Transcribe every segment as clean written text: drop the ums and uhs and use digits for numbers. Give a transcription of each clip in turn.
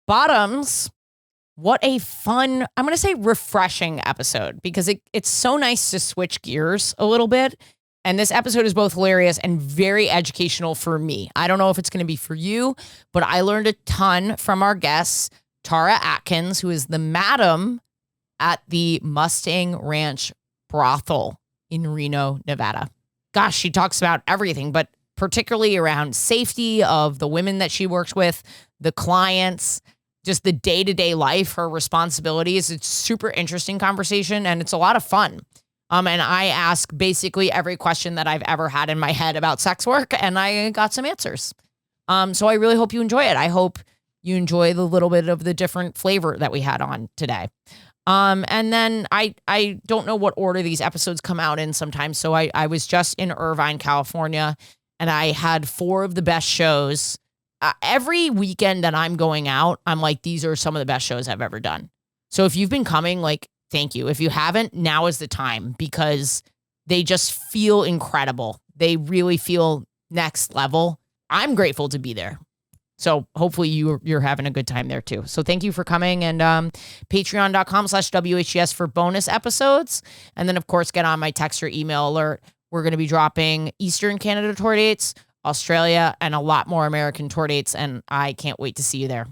Bottoms, what a fun, I'm going to say refreshing episode, because it's so nice to switch gears a little bit. And this episode is both hilarious and very educational for me. I don't know if it's going to be for you, but I learned a ton from our guests, Tara Atkins, who is the madam at the Mustang Ranch Brothel in Reno, Nevada. Gosh, she talks about everything, but particularly around safety of the women that she works with, the clients, just the day-to-day life, her responsibilities. It's super interesting conversation, and it's a lot of fun. And I ask basically every question that I've ever had in my head about sex work, and I got some answers. So I really hope you enjoy it. I hope you enjoy the little bit of the different flavor that we had on today. And then I don't know what order these episodes come out in sometimes. So I was just in Irvine, California, and I had 4 of the best shows. Every weekend that I'm going out, I'm like, these are some of the best shows I've ever done. So if you've been coming, like, thank you. If you haven't, now is the time, because they just feel incredible. They really feel next level. I'm grateful to be there. So hopefully you're having a good time there too. So thank you for coming, and patreon.com/WHGS for bonus episodes. And then of course, get on my text or email alert. We're going to be dropping Eastern Canada tour dates, Australia, and a lot more American tour dates. And I can't wait to see you there.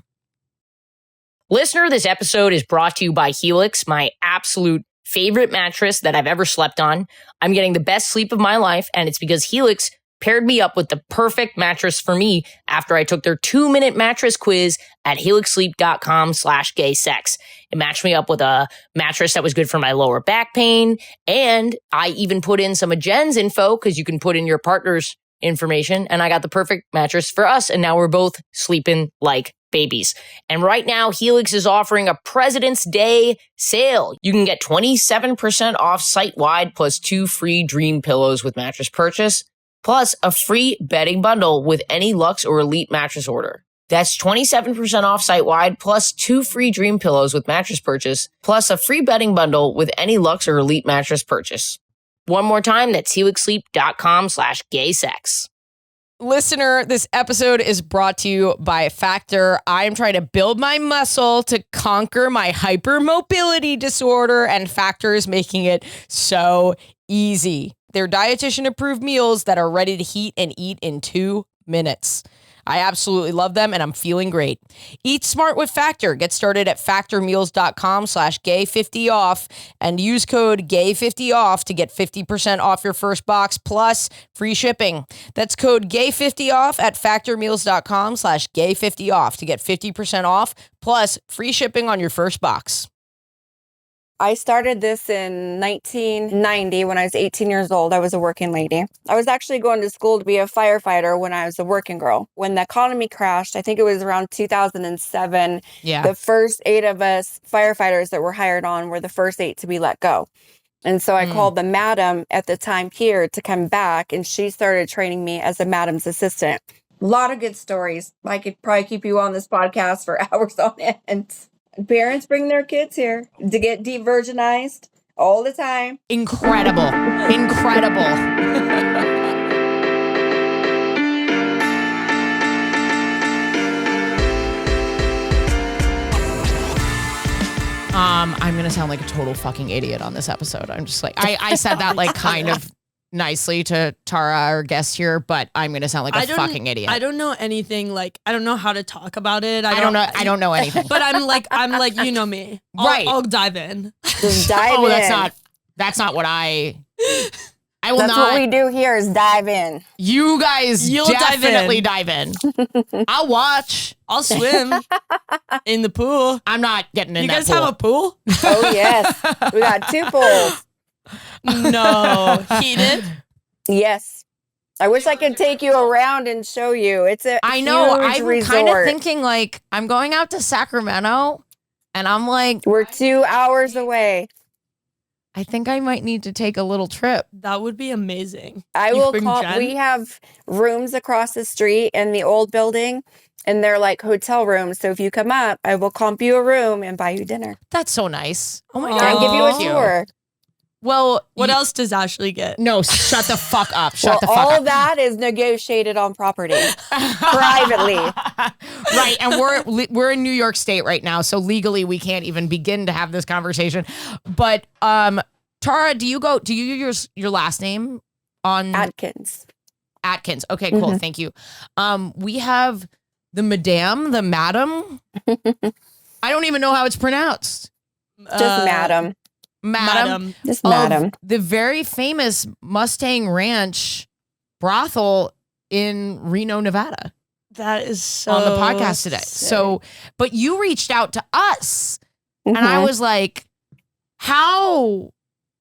Listener, this episode is brought to you by Helix, my absolute favorite mattress that I've ever slept on. I'm getting the best sleep of my life, and it's because Helix paired me up with the perfect mattress for me after I took their 2-minute mattress quiz at helixsleep.com/gaysex. It matched me up with a mattress that was good for my lower back pain. And I even put in some of Jen's info, because you can put in your partner's information. And I got the perfect mattress for us. And now we're both sleeping like babies. And right now, Helix is offering a President's Day sale. You can get 27% off site-wide plus 2 free Dream pillows with mattress purchase, plus a free bedding bundle with any Luxe or Elite mattress order. That's 27% off site-wide, plus 2 free Dream pillows with mattress purchase, plus a free bedding bundle with any Luxe or Elite mattress purchase. One more time, that's helixsleep.com/gaysex. Listener, this episode is brought to you by Factor. I am trying to build my muscle to conquer my hypermobility disorder, and Factor is making it so easy. They're dietitian-approved meals that are ready to heat and eat in 2 minutes. I absolutely love them, and I'm feeling great. Eat smart with Factor. Get started at factormeals.com/gay50off and use code gay50off to get 50% off your first box plus free shipping. That's code gay50off at factormeals.com/gay50off to get 50% off plus free shipping on your first box. I started this in 1990 when I was 18 years old. I was a working lady. I was actually going to school to be a firefighter when I was a working girl. When the economy crashed, I think it was around 2007, the first 8 of us firefighters that were hired on were the first 8 to be let go. And so I called the madam at the time here to come back, and she started training me as a madam's assistant. A lot of good stories. I could probably keep you on this podcast for hours on end. Parents bring their kids here to get de-virginized all the time. Incredible. Incredible. I'm going to sound like a total fucking idiot on this episode. I'm just like, I said that like kind of nicely to Tara, our guest here, but I'm going to sound like a fucking idiot. I don't know anything. Like, I don't know how to talk about it. I don't know anything. But I'm like, you know me. I'll dive in. Just dive in. That's not what I will That's what we do here is dive in. You guys definitely dive in. I'll watch. I'll swim in the pool. I'm not getting in that pool. You guys have a pool? Oh, yes. We got 2 pools. No. Heated? Yes. I wish I could take you around and show you. It's a I know. huge I'm resort. kind of thinking like I'm going out to Sacramento, and I'm like, we're 2 hours away. I think I might need to take a little trip. That would be amazing. I will call. We have rooms across the street in the old building, and they're like hotel rooms. So if you come up, I will comp you a room and buy you dinner. That's so nice. Oh my God. God. I'll give you a tour. Well, What else does Ashley get? No, shut the fuck up. Shut the fuck all up. that is negotiated on property privately. Right, and we're in New York State right now, so legally we can't even begin to have this conversation. But Tara, do you use your last name on Atkins? Atkins. Okay, cool. Thank you. We have the madam. I don't even know how it's pronounced. Just madam. Madam. Just madam. The very famous Mustang Ranch brothel in Reno, Nevada. That is so on the podcast today. sick. So, but you reached out to us and I was like, how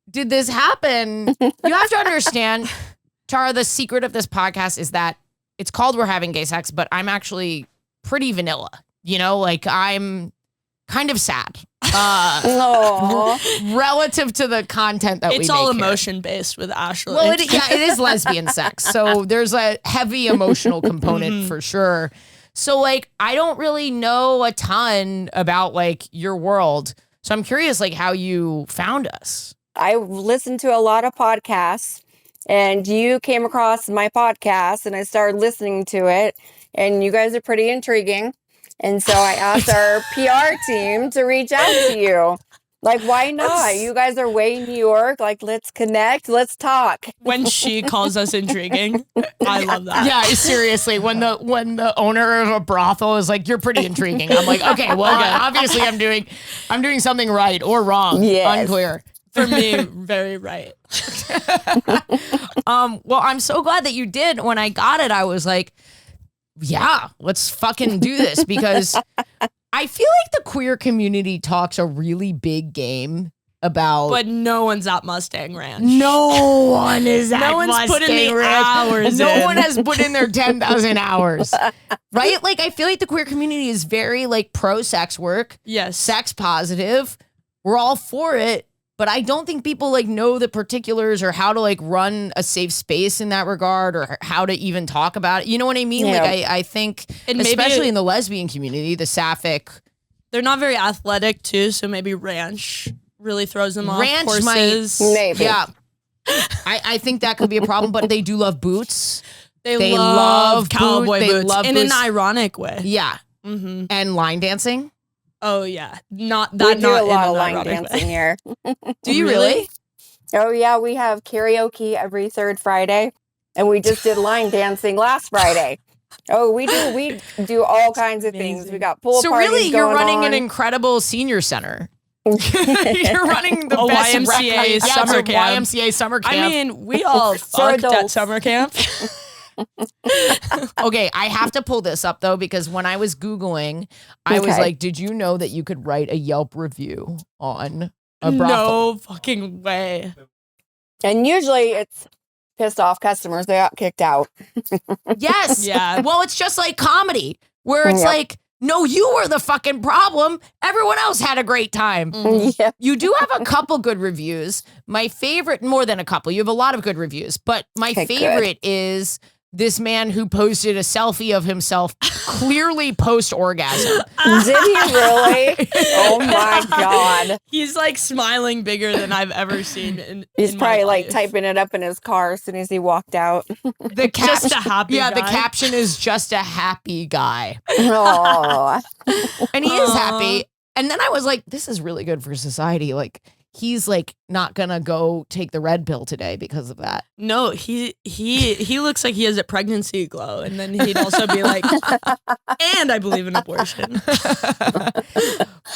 did this happen? You have to understand, Tara, the secret of this podcast is that it's called We're Having Gay Sex, but I'm actually pretty vanilla. You know, like I'm kind of sad. Relative to the content that it's we make all here. emotion based with Ashley. Well, it is lesbian sex. So there's a heavy emotional component for sure. So like, I don't really know a ton about like your world. So I'm curious like how you found us. I listened to a lot of podcasts and you came across my podcast and I started listening to it and you guys are pretty intriguing. And so I asked our PR team to reach out to you. Like, why not? You guys are way in New York. Like, let's connect. Let's talk. when she calls us intriguing, I love that. Yeah, seriously. When the owner of a brothel is like, "You're pretty intriguing," I'm like, "Okay, well, obviously, I'm doing something right or wrong." Yes. Unclear. For me, very right. Well, I'm so glad that you did. When I got it, I was like, "Yeah, let's fucking do this," because I feel like the queer community talks a really big game about. But no one's at Mustang Ranch. No one is at No one's Mustang put in the Ranch. hours No in. one has put in their 10,000 hours. Right? Like, I feel like the queer community is very, like, pro-sex work. Yes. Sex positive. We're all for it. But I don't think people, like, know the particulars or how to, like, run a safe space in that regard or how to even talk about it. You know what I mean? Yeah. Like, I think, And maybe especially in the lesbian community, the sapphic. They're not very athletic too, so maybe ranch really throws them off. Ranch Horses. Maybe. Yeah. I think that could be a problem, but they do love boots. They love love cowboy boots. They boots love in boots. an ironic way. Yeah. Mm-hmm. And line dancing. Oh yeah, not We that. do not a lot in of an line ironic dancing way. here. Do you really? Oh, yeah. We have karaoke every third Friday. And we just did line dancing last Friday. Oh, we do all kinds of things. We got pool So parties really, you're going running on. an incredible senior center. You're running the A best YMCA it's a summer camp. YMCA summer camp. I mean, we all fucked at adults. summer camp. Okay, I have to pull this up though because when I was Googling, I was Okay. like, "Did you know that you could write a Yelp review on a brothel?" No fucking way. And usually it's pissed off customers. They got kicked out. Yes. Yeah. Well, it's just like comedy where it's Yep. like, "No, you were the fucking problem. Everyone else had a great time." Yeah. You do have a couple good reviews. My favorite, more than a couple, you have a lot of good reviews, but my Okay, favorite is this man who posted a selfie of himself clearly post-orgasm. Did he really? Oh my God. He's like smiling bigger than I've ever seen. He's in probably my like life. typing it up in his car as soon as he walked out. The Just a happy Yeah, the guy. caption is just a happy guy. Oh. And he is Aw. happy. And then I was like, this is really good for society. Like, he's like not gonna go take the red pill today because of that. No, he looks like he has a pregnancy glow, and then he'd also be like, and I believe in abortion.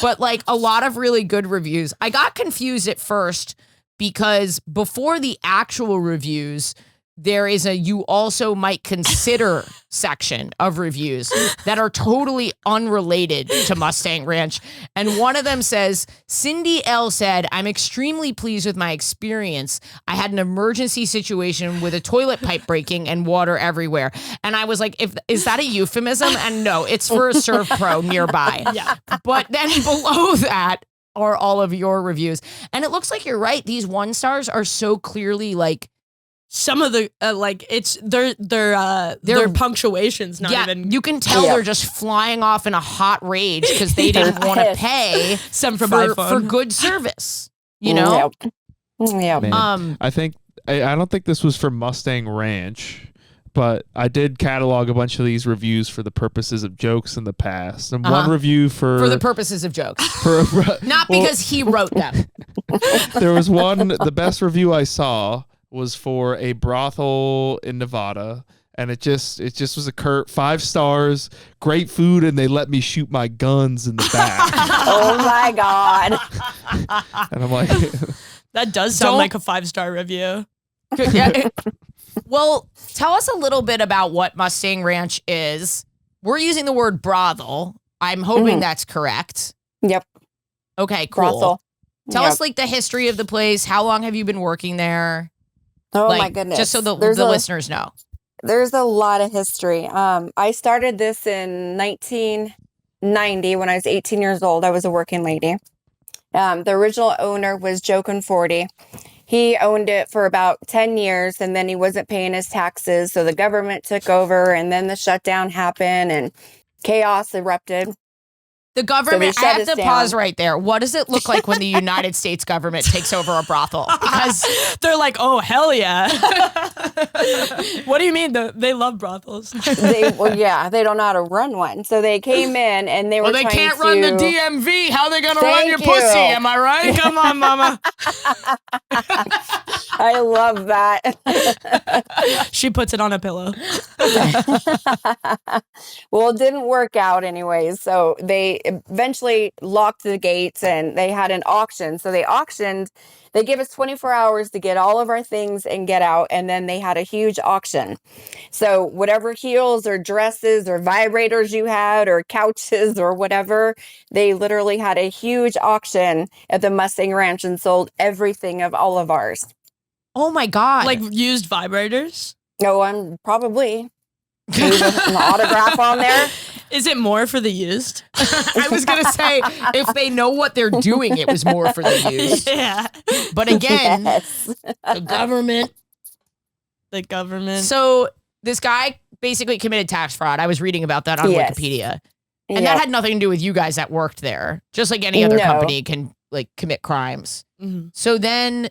But like a lot of really good reviews. I got confused at first because before the actual reviews, there is a "you also might consider" section of reviews that are totally unrelated to Mustang Ranch. And one of them says, "Cindy L said, I'm extremely pleased with my experience. I had an emergency situation with a toilet pipe breaking and water everywhere." And I was like, is that a euphemism? And no, it's for a Serve Pro nearby. Yeah. But then below that are all of your reviews. And it looks like you're right. These 1 stars are so clearly like, Some of the like it's their punctuation's not even. you can tell they're just flying off in a hot rage because they didn't want to pissed. pay Some from for iPhone. good service. You know? Yep. Yeah. Man, I don't think this was for Mustang Ranch, but I did catalog a bunch of these reviews for the purposes of jokes in the past. And one review for the purposes of jokes. Not well, because he wrote them. There was one, the best review I saw was for a brothel in Nevada. And it just was a curt 5 stars, great food, and they let me shoot my guns in the back. Oh my God. And I'm like, that does sound like a 5-star review. Yeah. Well, tell us a little bit about what Mustang Ranch is. We're using the word brothel. I'm hoping that's correct. Yep. Okay, cool. Brothel. Tell Yep. us like the history of the place. How long have you been working there? Oh Like, my goodness. Just so the listeners know. There's a lot of history. I started this in 1990 when I was 18 years old. I was a working lady. The original owner was Joe Conforti. He owned it for about 10 years and then he wasn't paying his taxes. So the government took over and then the shutdown happened and chaos erupted. The government, So they I shut have us to down. pause right there. What does it look like when the United States government takes over a brothel? Because They're like, oh, hell yeah. What do you mean? They love brothels. They don't know how to run one. So they came in and they were they trying can't run the to- DMV. How are they going to run Thank your you. pussy? Am I right? Come on, mama. I love that. She puts it on a pillow. Well, it didn't work out anyways. So they eventually locked the gates and they had an auction. So they gave us 24 hours to get all of our things and get out. And then they had a huge auction. So whatever heels or dresses or vibrators you had or couches or whatever, they literally had a huge auction at the Mustang Ranch and sold everything of all of ours. Oh my God. Like used vibrators? No, I'm probably leave an autograph on there. Is it more for the used? I was going to say, if they know what they're doing, it was more for the used. Yeah. But again, Yes. the government. The government. So this guy basically committed tax fraud. I was reading about that on Yes. Wikipedia. And Yep. that had nothing to do with you guys that worked there. Just like any other No. company can like commit crimes. Mhm. So then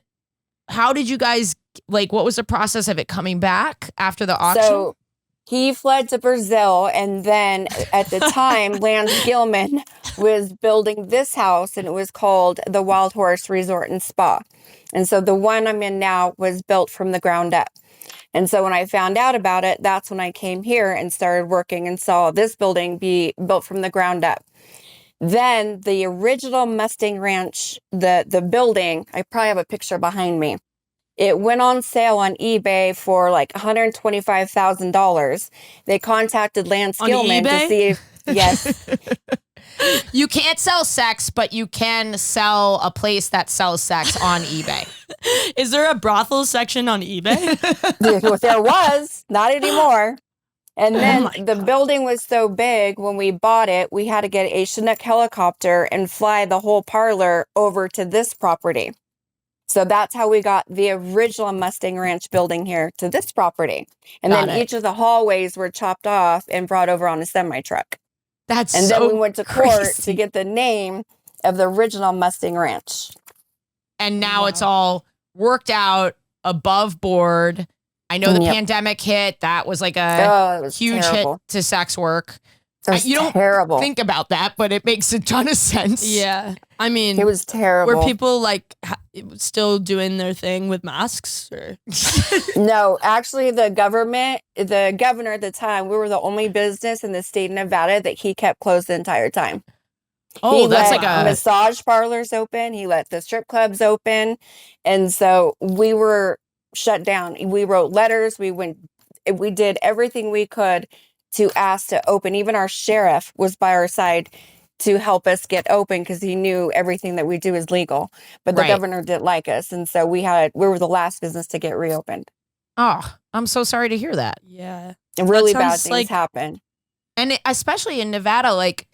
how did you guys, like, what was the process of it coming back after the auction? So he fled to Brazil, and then at the time, Lance Gilman was building this house, and it was called the Wild Horse Resort and Spa. And so the one I'm in now was built from the ground up. And so when I found out about it, that's when I came here and started working and saw this building be built from the ground up. Then the original Mustang Ranch, the building, I probably have a picture behind me. It went on sale on eBay for like $125,000. They contacted Lance On Gilman eBay? to see if, yes, You can't sell sex, but you can sell a place that sells sex on eBay. Is there a brothel section on eBay? there was, not anymore. And then my the building was so big, when we bought it, we had to get a Chinook helicopter and fly the whole parlor over to this property. So that's how we got the original Mustang Ranch building here to this property. And Got then it. each of the hallways were chopped off and brought over on a semi-truck. That's And so then we went to court crazy. to get the name of the original Mustang Ranch. And now it's all worked out, above board. I know the Yep. pandemic hit. That was like a Oh, it was huge terrible. hit to sex work. It was You don't terrible. Think about that, but it makes a ton of sense. Yeah. I mean, It was terrible. were people like still doing their thing with masks? Or? No, actually, the governor at the time, we were the only business in the state of Nevada that he kept closed the entire time. Oh, He that's let like a massage parlors open. He let the strip clubs open. And so we were shut down. We wrote letters. We did everything we could to ask to open. Even our sheriff was by our side to help us get open because he knew everything that we do is legal. But the Right. governor didn't like us. And so we were the last business to get reopened. Oh, I'm so sorry to hear that. Yeah. And really bad sounds things like- happen. And especially in Nevada, like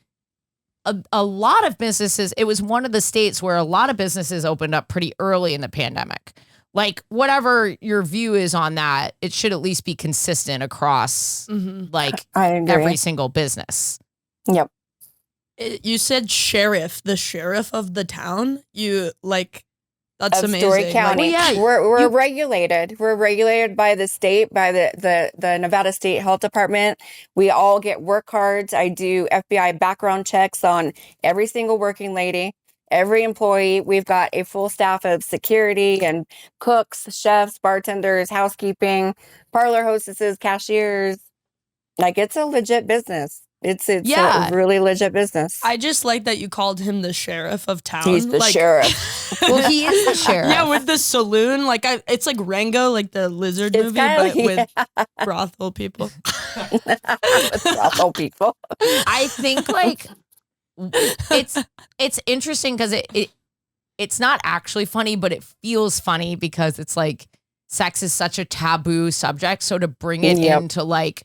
a lot of businesses, it was one of the states where a lot of businesses opened up pretty early in the pandemic. Like whatever your view is on that, it should at least be consistent across Mhm. like I agree. every single business. Yep. You said sheriff, the sheriff of the town. You like That's of amazing. Story County. Well, yeah, we're regulated. We're regulated by the state, by the Nevada State Health Department. We all get work cards. I do FBI background checks on every single working lady, every employee. We've got a full staff of security and cooks, chefs, bartenders, housekeeping, parlor hostesses, cashiers. Like, it's a legit business. It's Yeah. a really legit business. I just like that you called him the sheriff of town. He's the like, sheriff. Well, he is the sheriff. Yeah, with the saloon, like it's like Rango, like the lizard It's movie, kinda- but with brothel people. Brothel people. I think like it's interesting because it's not actually funny, but it feels funny because it's like sex is such a taboo subject. So to bring it Yep. into like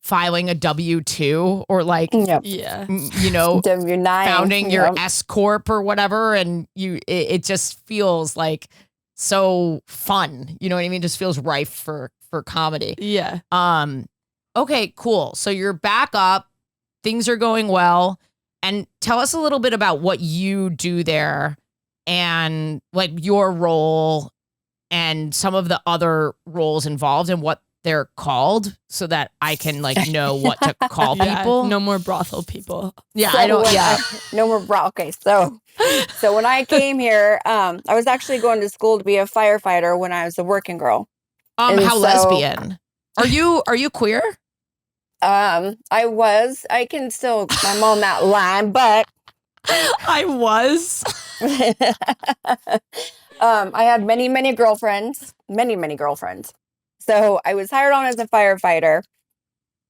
filing a W-2 or like Yep. Yeah. you know W9. founding your Yep. S corp or whatever, and it just feels like so fun. You know what I mean? Just feels rife for comedy. Yeah. Okay, cool. So you're back up. Things are going well. And tell us a little bit about what you do there and like your role and some of the other roles involved and what they're called so that I can like know what to call Yeah, people. no more brothel people. Yeah, So I don't. when Yeah. no more bra. Okay, so when I came here, I was actually going to school to be a firefighter when I was a working girl. and How so- lesbian? Are you queer? I can still, I'm on that line, but I was. I had many girlfriends, many girlfriends. So I was hired on as a firefighter.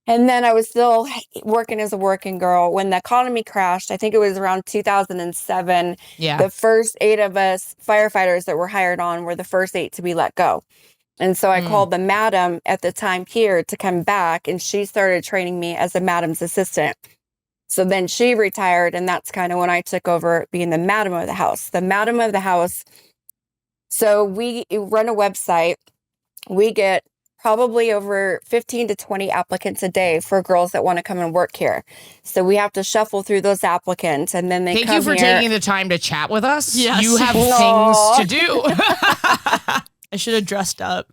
And then I was still working as a working girl when the economy crashed. I think it was around 2007. Yeah. The first 8 of us firefighters that were hired on were the first 8 to be let go. And so I called the madam at the time here to come back, and she started training me as a madam's assistant. So then she retired, and that's kind of when I took over being the madam of the house. The madam of the house. So we run a website. We get probably over 15 to 20 applicants a day for girls that want to come and work here. So we have to shuffle through those applicants, and then they Thank come you for here. taking the time to chat with us. Yes. You have Aw. things to do. I should have dressed up.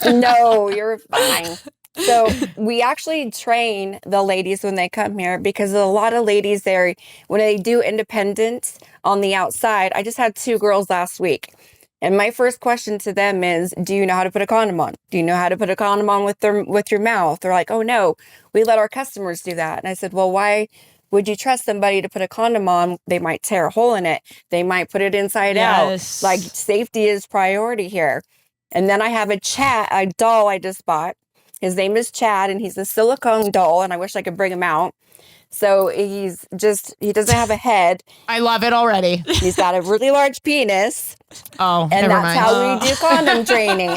No, you're fine. So we actually train the ladies when they come here because a lot of ladies there, when they do independence on the outside, I just had 2 girls last week. And my first question to them is, do you know how to put a condom on? Do you know how to put a condom on with your mouth? They're like, oh no, we let our customers do that. And I said, well, why would you trust somebody to put a condom on? They might tear a hole in it. They might put it inside out. Yes. Like, safety is priority here. And then I have a doll I just bought. His name is Chad, and he's a silicone doll, and I wish I could bring him out. So he doesn't have a head. I love it already. He's got a really large penis, Oh, and never that's mind. how we do condom training.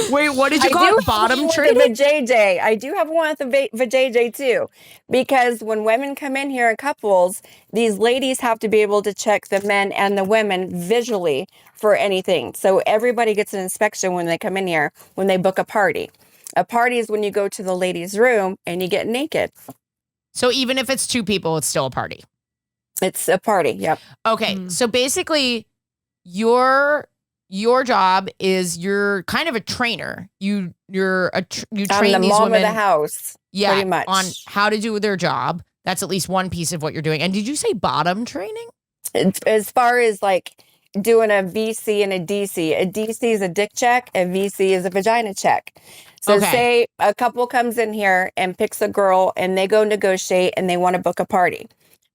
Wait, what did you I call do it? Bottom have one training? with a JJ. I do have one with a JJ too, because when women come in here in couples, these ladies have to be able to check the men and the women visually for anything. So everybody gets an inspection when they come in here, when they book a party. A party is when you go to the ladies' room and you get naked. So even if it's 2 people, it's still a party. It's a party. Yep. Okay, so basically, your job is you're kind of a trainer. You I'm train the these mom women, of the house. yeah, pretty much. on how to do their job. That's at least one piece of what you're doing. And did you say bottom training? As far as like doing a VC and a DC is a dick check, a VC is a vagina check. So Okay. say a couple comes in here and picks a girl and they go negotiate and they want to book a party.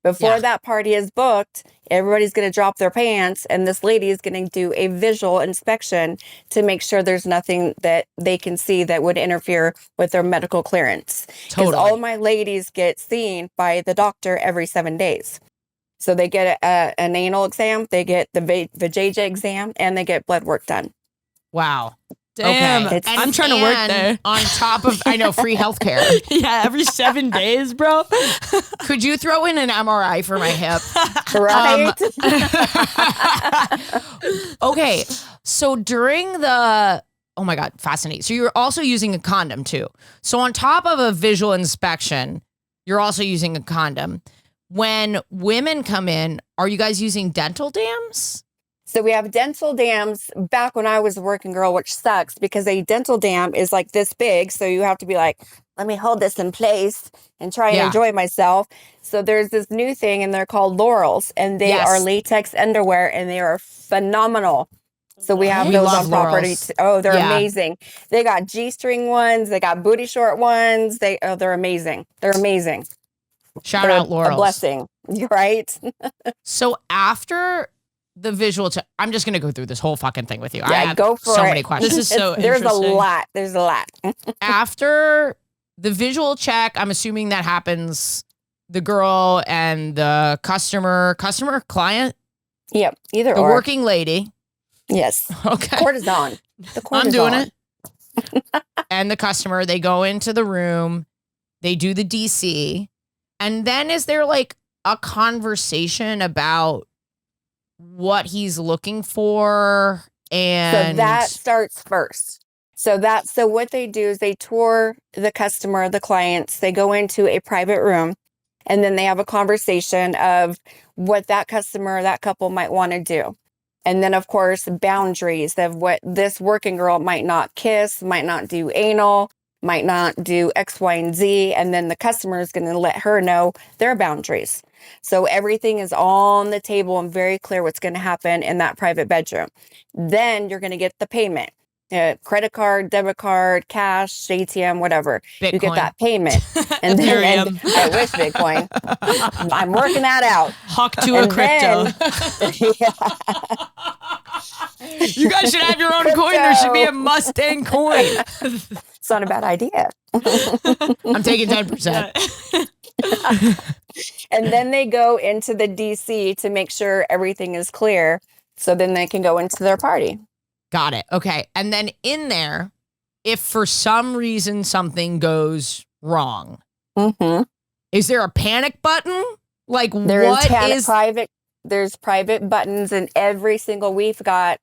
Before Yeah. that party is booked, everybody's going to drop their pants, and this lady is going to do a visual inspection to make sure there's nothing that they can see that would interfere with their medical clearance. Because all of my ladies get seen by the doctor every 7 days. So they get an anal exam, they get the vajayjay exam, and they get blood work done. Wow. Damn. Okay. I'm trying to work And there. On top of, I know, free healthcare. Yeah, every 7 days, bro. Could you throw in an MRI for my hip? Right? Okay, so during the, oh my God, fascinating. So you're also using a condom too. So on top of a visual inspection, you're also using a condom. when women come in, are you guys using dental dams? So we have dental dams back when I was a working girl, which sucks because a dental dam is like this big. So you have to be like, let me hold this in place and try and enjoy myself. So there's this new thing and they're called Laurels and they are latex underwear and they are phenomenal. So we have those on property. Oh, they're amazing. They got G-string ones. They got booty short ones. They're amazing. They're amazing. Shout out Laurels. A blessing. You're right. So after the visual check, I'm just going to go through this whole fucking thing with you. Yeah, I have go for so it. many questions. This is so There's interesting. a lot. There's a lot. After the visual check, I'm assuming that happens, the girl and the customer, client? Yep. Either the or. working lady. Yes. Okay. Courtesan. The courtesan. I'm doing it. And the customer, they go into the room, they do the DC. And then is there like a conversation about what he's looking for? And So that starts first. So what they do is they tour the customer, the clients, they go into a private room and then they have a conversation of what that customer, that couple might want to do. And then, of course, boundaries of what this working girl might not kiss, might not do anal, might not do X, Y, and Z. And then the customer is going to let her know their boundaries. So everything is on the table and very clear what's going to happen in that private bedroom. Then you're going to get the payment. Credit card, debit card, cash, ATM, whatever. Bitcoin. You get that payment. And then I wish Bitcoin. I'm working that out. Hawk to a crypto. You guys should have your own coin. There should be a Mustang coin. It's not a bad idea. I'm taking 10%. And then they go into the DC to make sure everything is clear. So then they can go into their party. Got it. Okay. And then in there, if for some reason something goes wrong, is there a panic button? Like there's private buttons in every single, we've got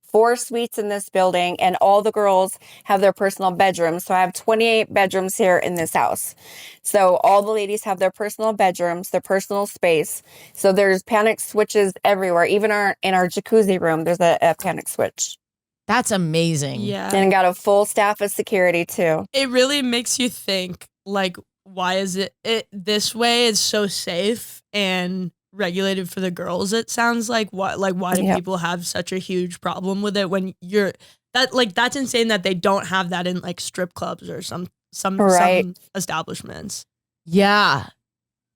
4 suites in this building and all the girls have their personal bedrooms. So I have 28 bedrooms here in this house. So all the ladies have their personal bedrooms, their personal space. So there's panic switches everywhere. Even in our jacuzzi room, there's a panic switch. That's amazing. Yeah. And got a full staff of security too. It really makes you think, like, why is it this way is so safe and regulated for the girls? It sounds like why do people have such a huge problem with it when that's insane that they don't have that in like strip clubs or some establishments. Yeah.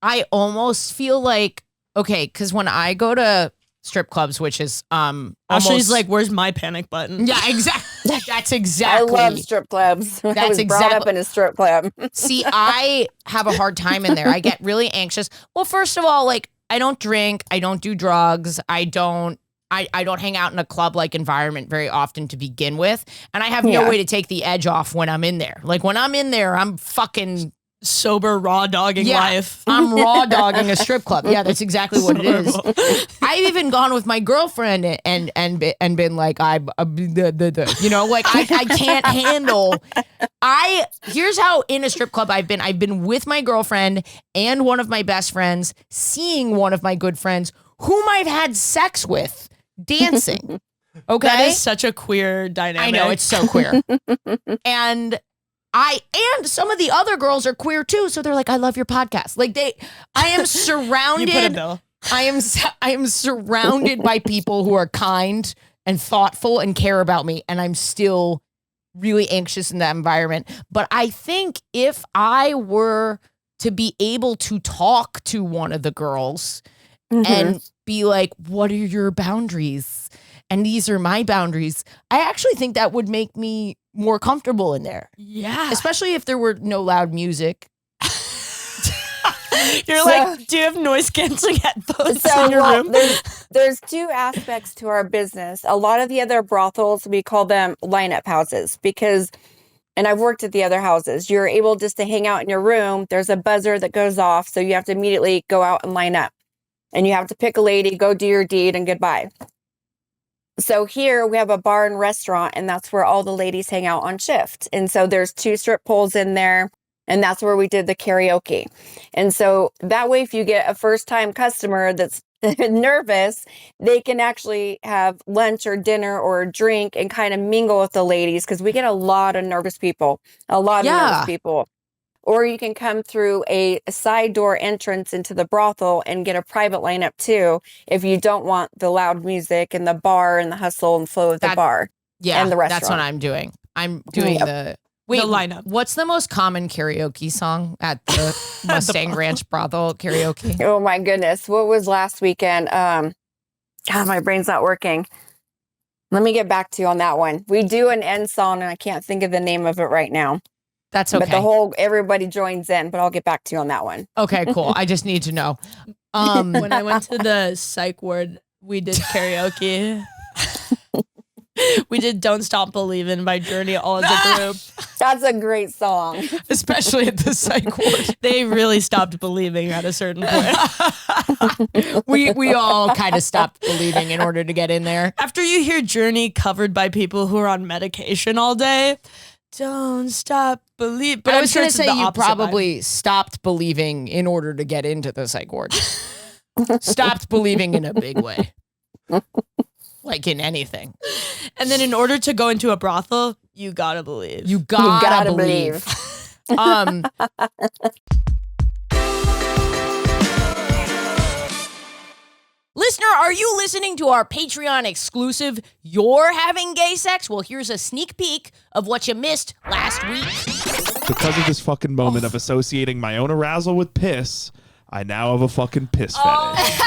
I almost feel like, okay, because when I go to strip clubs, which is Ashley's like, where's my panic button? Yeah, exactly. That's exactly. I love strip clubs. I was brought up in a strip club. See, I have a hard time in there. I get really anxious. Well, first of all, like, I don't drink, I don't do drugs, I don't hang out in a club-like environment very often to begin with, and I have no way to take the edge off when I'm in there. Like, when I'm in there, I'm fucking sober raw dogging life. I'm raw dogging a strip club. Yeah, that's exactly what it is. I've even gone with my girlfriend and been like, like I can't handle. Here's how in a strip club I've been with my girlfriend and one of my best friends, seeing one of my good friends whom I've had sex with dancing. Okay, that is such a queer dynamic. I know, it's so queer. And some of the other girls are queer too, so they're like, I love your podcast. Like I am surrounded. You put a bill. I am surrounded by people who are kind and thoughtful and care about me, and I'm still really anxious in that environment. But I think if I were to be able to talk to one of the girls and be like, what are your boundaries? And these are my boundaries. I actually think that would make me more comfortable in there. Yeah. Especially if there were no loud music. You're like, do you have noise canceling headphones in your room? There's 2 aspects to our business. A lot of the other brothels, we call them lineup houses and I've worked at the other houses. You're able just to hang out in your room. There's a buzzer that goes off. So you have to immediately go out and line up. And you have to pick a lady, go do your deed, and goodbye. So here we have a bar and restaurant, and that's where all the ladies hang out on shift. And so there's 2 strip poles in there. And that's where we did the karaoke. And so that way, if you get a first-time customer that's nervous, they can actually have lunch or dinner or a drink and kind of mingle with the ladies, because we get a lot of nervous people, Or you can come through a side door entrance into the brothel and get a private lineup too, if you don't want the loud music and the bar and the hustle and flow of the bar and the restaurant. That's what I'm doing. I'm doing the lineup. What's the most common karaoke song at the Mustang Ranch brothel karaoke? Oh my goodness. What was last weekend? God, my brain's not working. Let me get back to you on that one. We do an end song and I can't think of the name of it right now. That's okay. But everybody joins in, but I'll get back to you on that one. Okay, cool. I just need to know. When I went to the psych ward, we did karaoke. We did Don't Stop Believin' by Journey all as a group. That's a great song. Especially at the psych ward. They really stopped believing at a certain point. We all kind of stopped believing in order to get in there. After you hear Journey covered by people who are on medication all day, don't stop believing. But I was going to say you probably stopped believing in order to get into the psych ward. Stopped believing in a big way. Like in anything. And then in order to go into a brothel, you gotta believe. You gotta believe. Listener, are you listening to our Patreon exclusive You're Having Gay Sex? Well, here's a sneak peek of what you missed last week. Because of this fucking moment of associating my own arousal with piss, I now have a fucking piss fetish.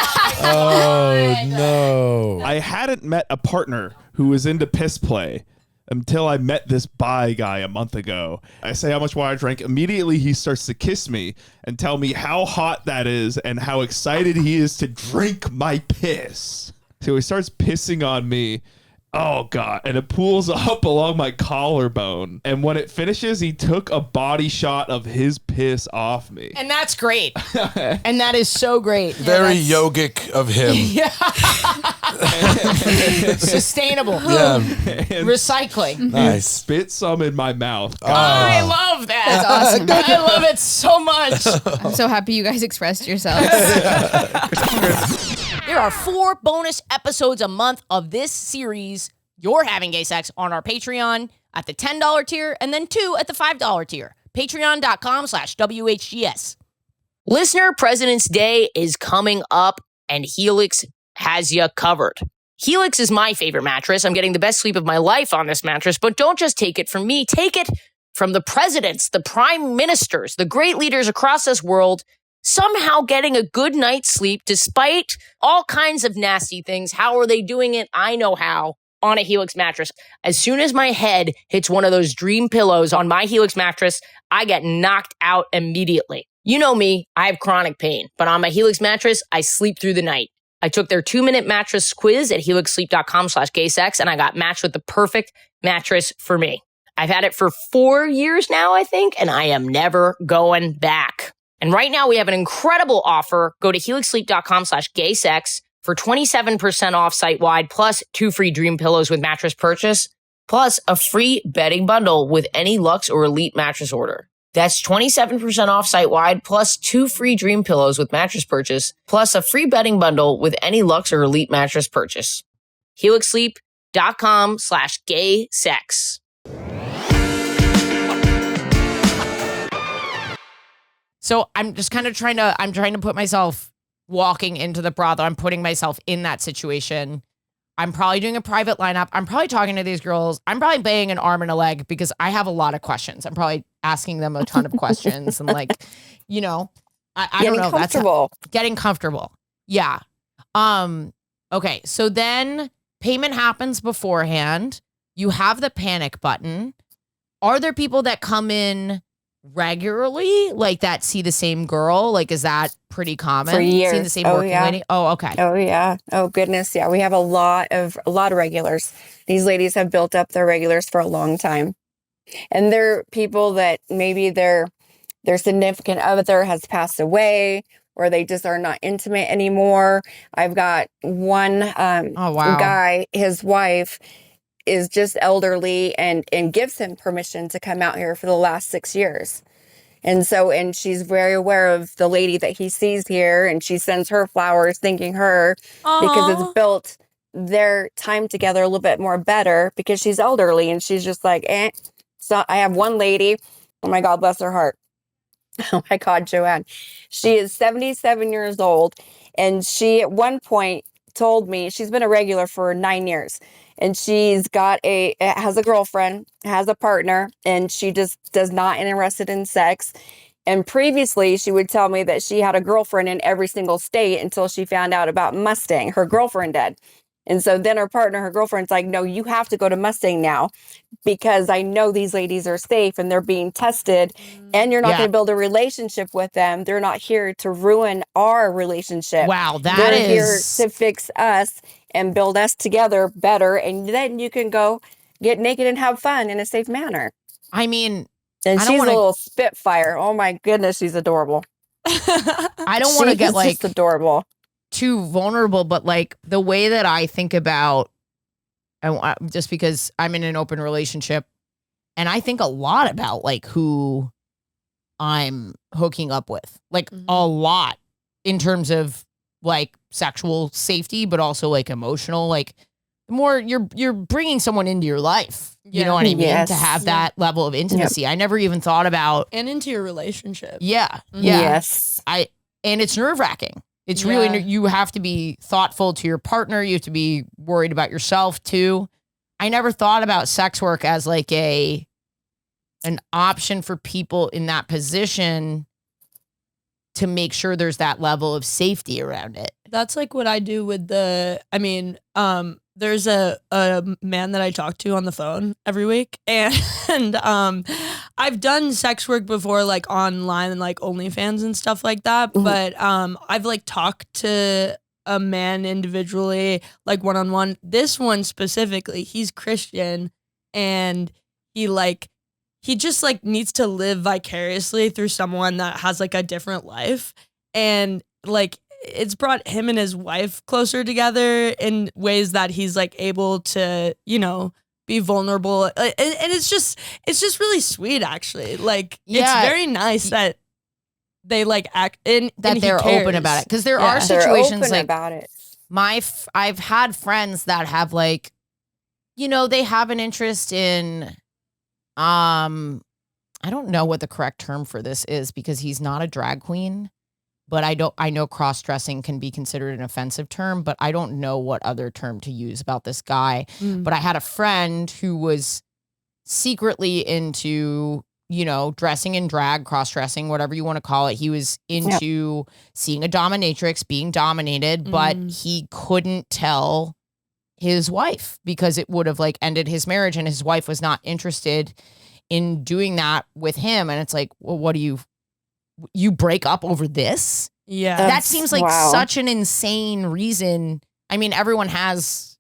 Oh, no. I hadn't met a partner who was into piss play until I met this bi guy a month ago. I say how much water I drank. Immediately, he starts to kiss me and tell me how hot that is and how excited he is to drink my piss. So he starts pissing on me. Oh, God. And it pools up along my collarbone. And when it finishes, he took a body shot of his piss off me. And that's great. And that is so great. Very yogic of him. Yeah. Sustainable. Yeah. Recycling. Nice. Spit some in my mouth. I love that. That's awesome. I love it so much. I'm so happy you guys expressed yourselves. There are 4 bonus episodes a month of this series, You're Having Gay Sex, on our Patreon at the $10 tier and then 2 at the $5 tier. Patreon.com/WHGS. Listener President's Day is coming up and Helix has you covered. Helix is my favorite mattress. I'm getting the best sleep of my life on this mattress, but don't just take it from me. Take it from the presidents, the prime ministers, the great leaders across this world, somehow getting a good night's sleep despite all kinds of nasty things. How are they doing it? I know how. On a Helix mattress. As soon as my head hits one of those dream pillows on my Helix mattress, I get knocked out immediately. You know me, I have chronic pain, but on my Helix mattress, I sleep through the night. I took their 2-minute mattress quiz at helixsleep.com/gaysex, and I got matched with the perfect mattress for me. I've had it for 4 years now, I think, and I am never going back. And right now we have an incredible offer. Go to helixsleep.com/gaysex for 27% off site-wide, plus 2 free dream pillows with mattress purchase, plus a free bedding bundle with any Luxe or Elite mattress order. That's 27% off site-wide, plus 2 free dream pillows with mattress purchase, plus a free bedding bundle with any Luxe or Elite mattress purchase. helixsleep.com/gaysex. So I'm just kind of trying to put myself walking into the brothel. I'm putting myself in that situation. I'm probably doing a private lineup. I'm probably talking to these girls. I'm probably baying an arm and a leg because I have a lot of questions. I'm probably asking them a ton of questions and I don't know. Comfortable. Getting comfortable. Yeah. Okay. So then payment happens beforehand. You have the panic button. Are there people that come in regularly, like that see the same girl? Like, is that pretty common? For years. Seeing the same working lady? Oh, okay. Oh yeah. Oh goodness. Yeah. We have a lot of regulars. These ladies have built up their regulars for a long time. And they're people that maybe their significant other has passed away, or they just are not intimate anymore. I've got one guy, his wife is just elderly and gives him permission to come out here for the last 6 years. And she's very aware of the lady that he sees here, and she sends her flowers thanking her because it's built their time together a little bit more better because she's elderly and she's just like, So I have one lady, oh my God, bless her heart. Oh my God, Joanne. She is 77 years old, and she at one point told me she's been a regular for 9 years, and she's has a girlfriend, has a partner, and she just does not interested in sex. And previously she would tell me that she had a girlfriend in every single state until she found out about Mustang. Her girlfriend did. And so then her girlfriend's like, no, you have to go to Mustang now because I know these ladies are safe and they're being tested and you're not going to build a relationship with them. They're not here to ruin our relationship. Wow, they're here to fix us and build us together better. And then you can go get naked and have fun in a safe manner. I mean, and she's a little spitfire. Oh my goodness, she's adorable. I don't want to get just adorable. Too vulnerable, but like the way that I think about, just because I'm in an open relationship, and I think a lot about like who I'm hooking up with, like a lot in terms of like sexual safety, but also like emotional. Like the more you're bringing someone into your life, you know what I mean, to have that level of intimacy. I never even thought about and into your relationship. Yes. And it's nerve-wracking. It's really, you have to be thoughtful to your partner. You have to be worried about yourself too. I never thought about sex work as like an option for people in that position to make sure there's that level of safety around it. That's like what I do with there's a man that I talk to on the phone every week, and I've done sex work before, like online and like OnlyFans and stuff like that. But I've like talked to a man individually, like one-on-one. This one specifically, he's Christian, and he just like needs to live vicariously through someone that has like a different life, and like it's brought him and his wife closer together in ways that he's like able to, you know, be vulnerable. And it's just really sweet, actually. Like, it's very nice that they like act in that they're open about it. Cause there are situations like about it. I've had friends that have like, you know, they have an interest in, I don't know what the correct term for this is because he's not a drag queen. But I know cross-dressing can be considered an offensive term, but I don't know what other term to use about this guy. But I had a friend who was secretly into, you know, dressing in drag, cross-dressing, whatever you want to call it. He was into seeing a dominatrix, being dominated, but he couldn't tell his wife because it would have like ended his marriage, and his wife was not interested in doing that with him. And it's like, well, what do you break up over this? Yeah. That seems like such an insane reason. I mean, everyone has,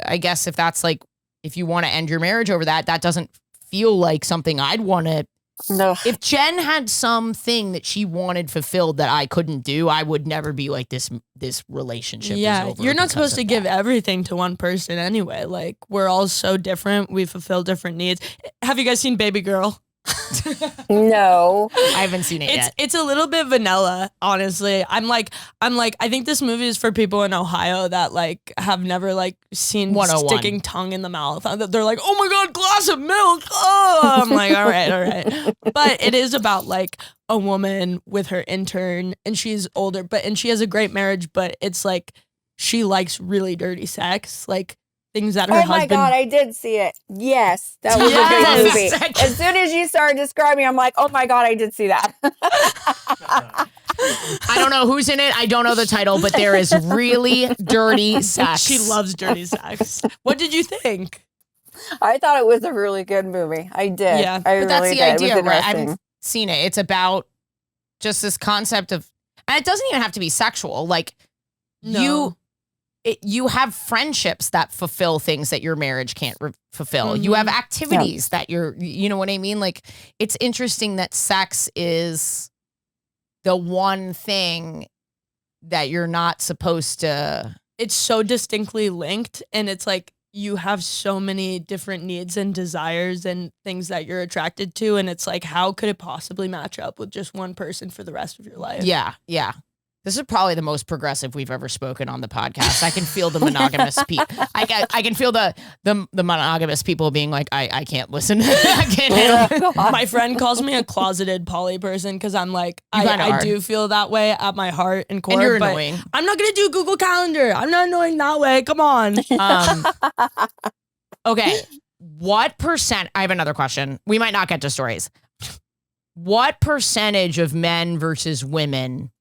I guess if that's like, if you want to end your marriage over that, that doesn't feel like something I'd want to. No. If Jen had something that she wanted fulfilled that I couldn't do, I would never be like this relationship is over. You're not supposed to give everything to one person anyway. Like, we're all so different. We fulfill different needs. Have you guys seen Baby Girl? No, I haven't seen it yet. It's a little bit vanilla, honestly. I'm like, I think this movie is for people in Ohio that like have never like seen sticking tongue in the mouth. They're like, oh my God, glass of milk. Oh, I'm like, all right. But it is about like a woman with her intern, and she's older, and she has a great marriage, but it's like she likes really dirty sex, like things that her husband. Oh my God, I did see it. Yes, that was a good movie. As soon as you started describing, I'm like, oh my God, I did see that. I don't know who's in it. I don't know the title, but there is really dirty sex. She loves dirty sex. What did you think? I thought it was a really good movie. I did. Yeah, but that's the idea, right? I haven't seen it. It's about just this concept of, and it doesn't even have to be sexual. Like you have friendships that fulfill things that your marriage can't fulfill. You have activities that you know what I mean? Like, it's interesting that sex is the one thing that you're not supposed to. It's so distinctly linked, and it's like you have so many different needs and desires and things that you're attracted to, and it's like, how could it possibly match up with just one person for the rest of your life? Yeah. This is probably the most progressive we've ever spoken on the podcast. I can feel the monogamous people. I can feel the monogamous people being like, I can't listen. I can't handle it. My friend calls me a closeted poly person because I'm like, kinda I are. do feel that way at my heart and core. And you're but annoying. I'm not gonna do Google Calendar. I'm not annoying that way. Come on. Okay. What percent? I have another question. We might not get to stories. What percentage of men versus women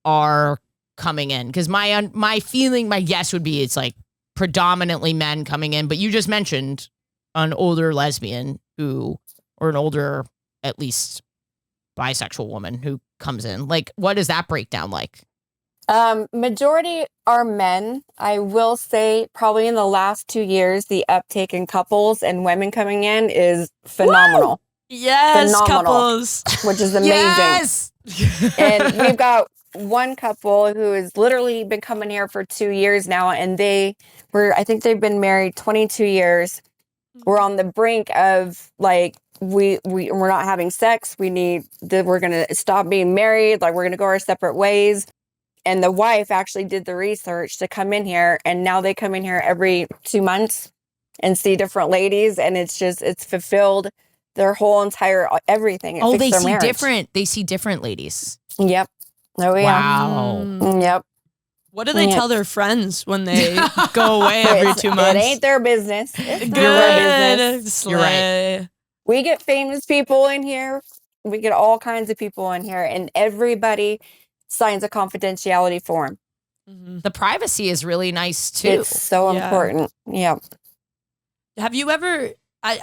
are coming in? Because my feeling, my guess would be it's like predominantly men coming in. But you just mentioned an older lesbian or an older, at least bisexual woman who comes in. Like, what does that breakdown like? Majority are men. I will say probably in the last 2 years, the uptake in couples and women coming in is phenomenal. Yes, Phenomenal. Couples. Which is amazing. Yes. And we've got one couple who has literally been coming here for 2 years now, and I think they've been married 22 years. We're on the brink of like, we're not having sex. We're going to stop being married. Like, we're going to go our separate ways. And the wife actually did the research to come in here, and now they come in here every 2 months and see different ladies, and it's fulfilled their whole entire everything. It fixed They their see marriage. different. They see different ladies. Yep. Oh yeah. Wow. Yep. What do they tell their friends when they go away every 2 months? It ain't their business. It's Good. our business. You're right. We get famous people in here. We get all kinds of people in here, and everybody signs a confidentiality form. The privacy is really nice too. It's so important. Yeah. Have you ever,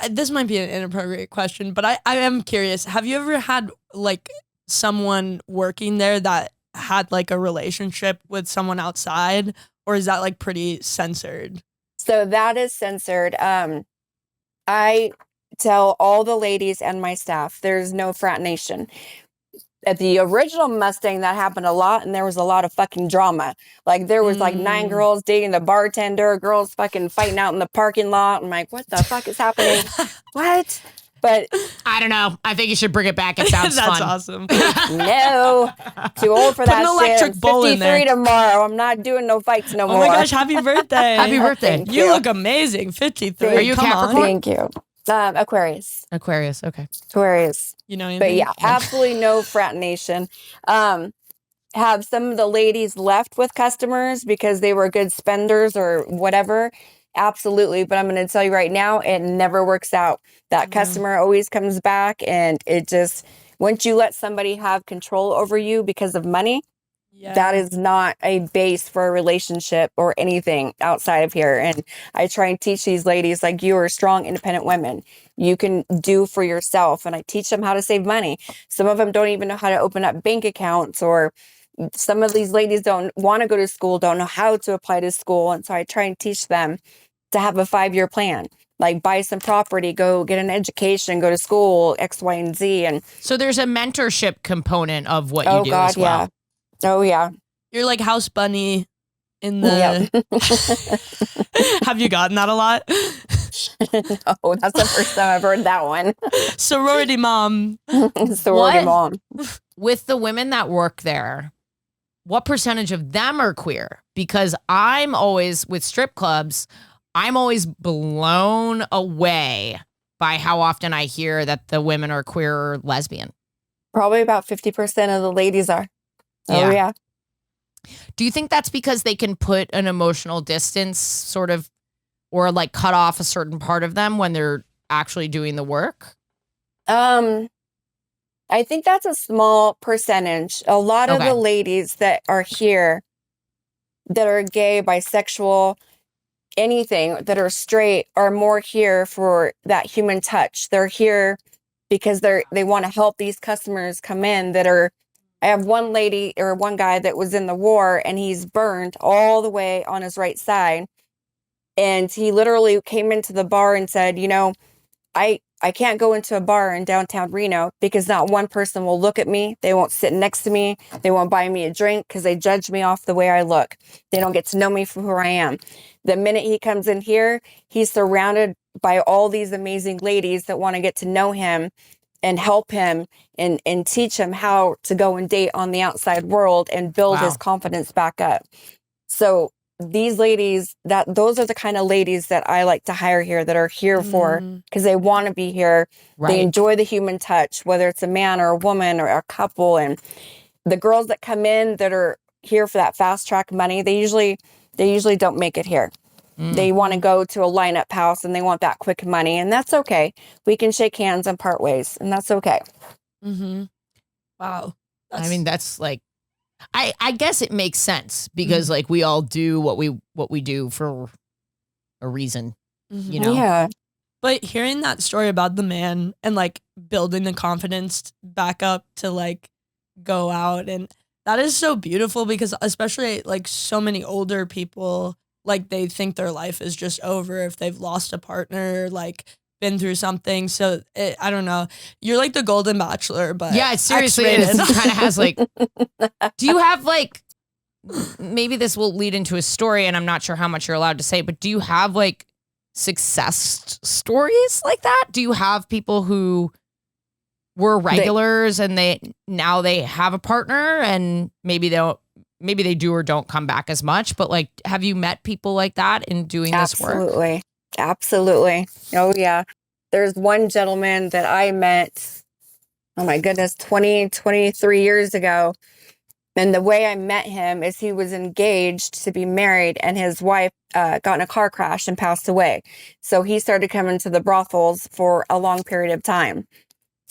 this might be an inappropriate question, but I am curious. Have you ever had like someone working there that had like a relationship with someone outside, or is that like pretty censored? So that is censored. I tell all the ladies and my staff, there's no frat nation. At the original Mustang, that happened a lot, and there was a lot of fucking drama. Like, there was like 9 girls dating the bartender, girls fucking fighting out in the parking lot. I'm like, what the fuck is happening? What? But I don't know. I think you should bring it back. It sounds That's fun. awesome. no, too old for Put that an shit. electric I'm bull in 53 there. tomorrow. I'm not doing no fights no Oh more. my gosh, happy birthday. Happy birthday. Thank You you. look amazing. 53. Are you Come Capricorn? on. Thank you. Aquarius. Aquarius. Okay. Aquarius. You know anything? But yeah, absolutely no frat nation. Have some of the ladies left with customers because they were good spenders or whatever? Absolutely. But I'm going to tell you right now, it never works out. That customer always comes back, and it just, once you let somebody have control over you because of money, that is not a base for a relationship or anything outside of here. And I try and teach these ladies, like, you are strong, independent women. You can do for yourself. And I teach them how to save money. Some of them don't even know how to open up bank accounts, or some of these ladies don't want to go to school, don't know how to apply to school. And so I try and teach them to have a 5-year plan. Like, buy some property, go get an education, go to school, X, Y, and Z. And so there's a mentorship component of what you do as well. Yeah. Oh, yeah. You're like House Bunny in the... Have you gotten that a lot? No, that's the first time I've heard that one. Sorority mom. Sorority mom. With the women that work there, what percentage of them are queer? Because I'm always, with strip clubs, I'm always blown away by how often I hear that the women are queer or lesbian. Probably about 50% of the ladies are. Oh, yeah. Do you think that's because they can put an emotional distance sort of, or like cut off a certain part of them when they're actually doing the work? I think that's a small percentage. A lot of the ladies that are here that are gay, bisexual, anything, that are straight, are more here for that human touch. They're here because they want to help these customers come in that are, I have one lady or one guy that was in the war, and he's burned all the way on his right side. And he literally came into the bar and said, you know, I can't go into a bar in downtown Reno because not one person will look at me. They won't sit next to me. They won't buy me a drink because they judge me off the way I look. They don't get to know me for who I am. The minute he comes in here, he's surrounded by all these amazing ladies that want to get to know him and help him and teach him how to go and date on the outside world and build his confidence back up. So these ladies, those are the kind of ladies that I like to hire here, that are here for, because they want to be here. Right. They enjoy the human touch, whether it's a man or a woman or a couple. And the girls that come in that are here for that fast track money, they usually don't make it here. They want to go to a lineup house and they want that quick money, and that's okay. We can shake hands and part ways, and that's okay. Wow. I mean, that's like, I guess it makes sense because like we all do what we do for a reason, you know? Yeah. But hearing that story about the man and like building the confidence back up to like go out, and that is so beautiful because especially like so many older people, like they think their life is just over if they've lost a partner, like been through something. So I don't know. You're like the Golden Bachelor, but yeah, it seriously is. It kind of has like, do you have like, maybe this will lead into a story and I'm not sure how much you're allowed to say, but do you have like success stories like that? Do you have people who were regulars and they have a partner and maybe they do or don't come back as much, but like, have you met people like that in doing this work? Absolutely. Oh yeah. There's one gentleman that I met, oh my goodness, 23 years ago. And the way I met him is he was engaged to be married and his wife got in a car crash and passed away. So he started coming to the brothels for a long period of time.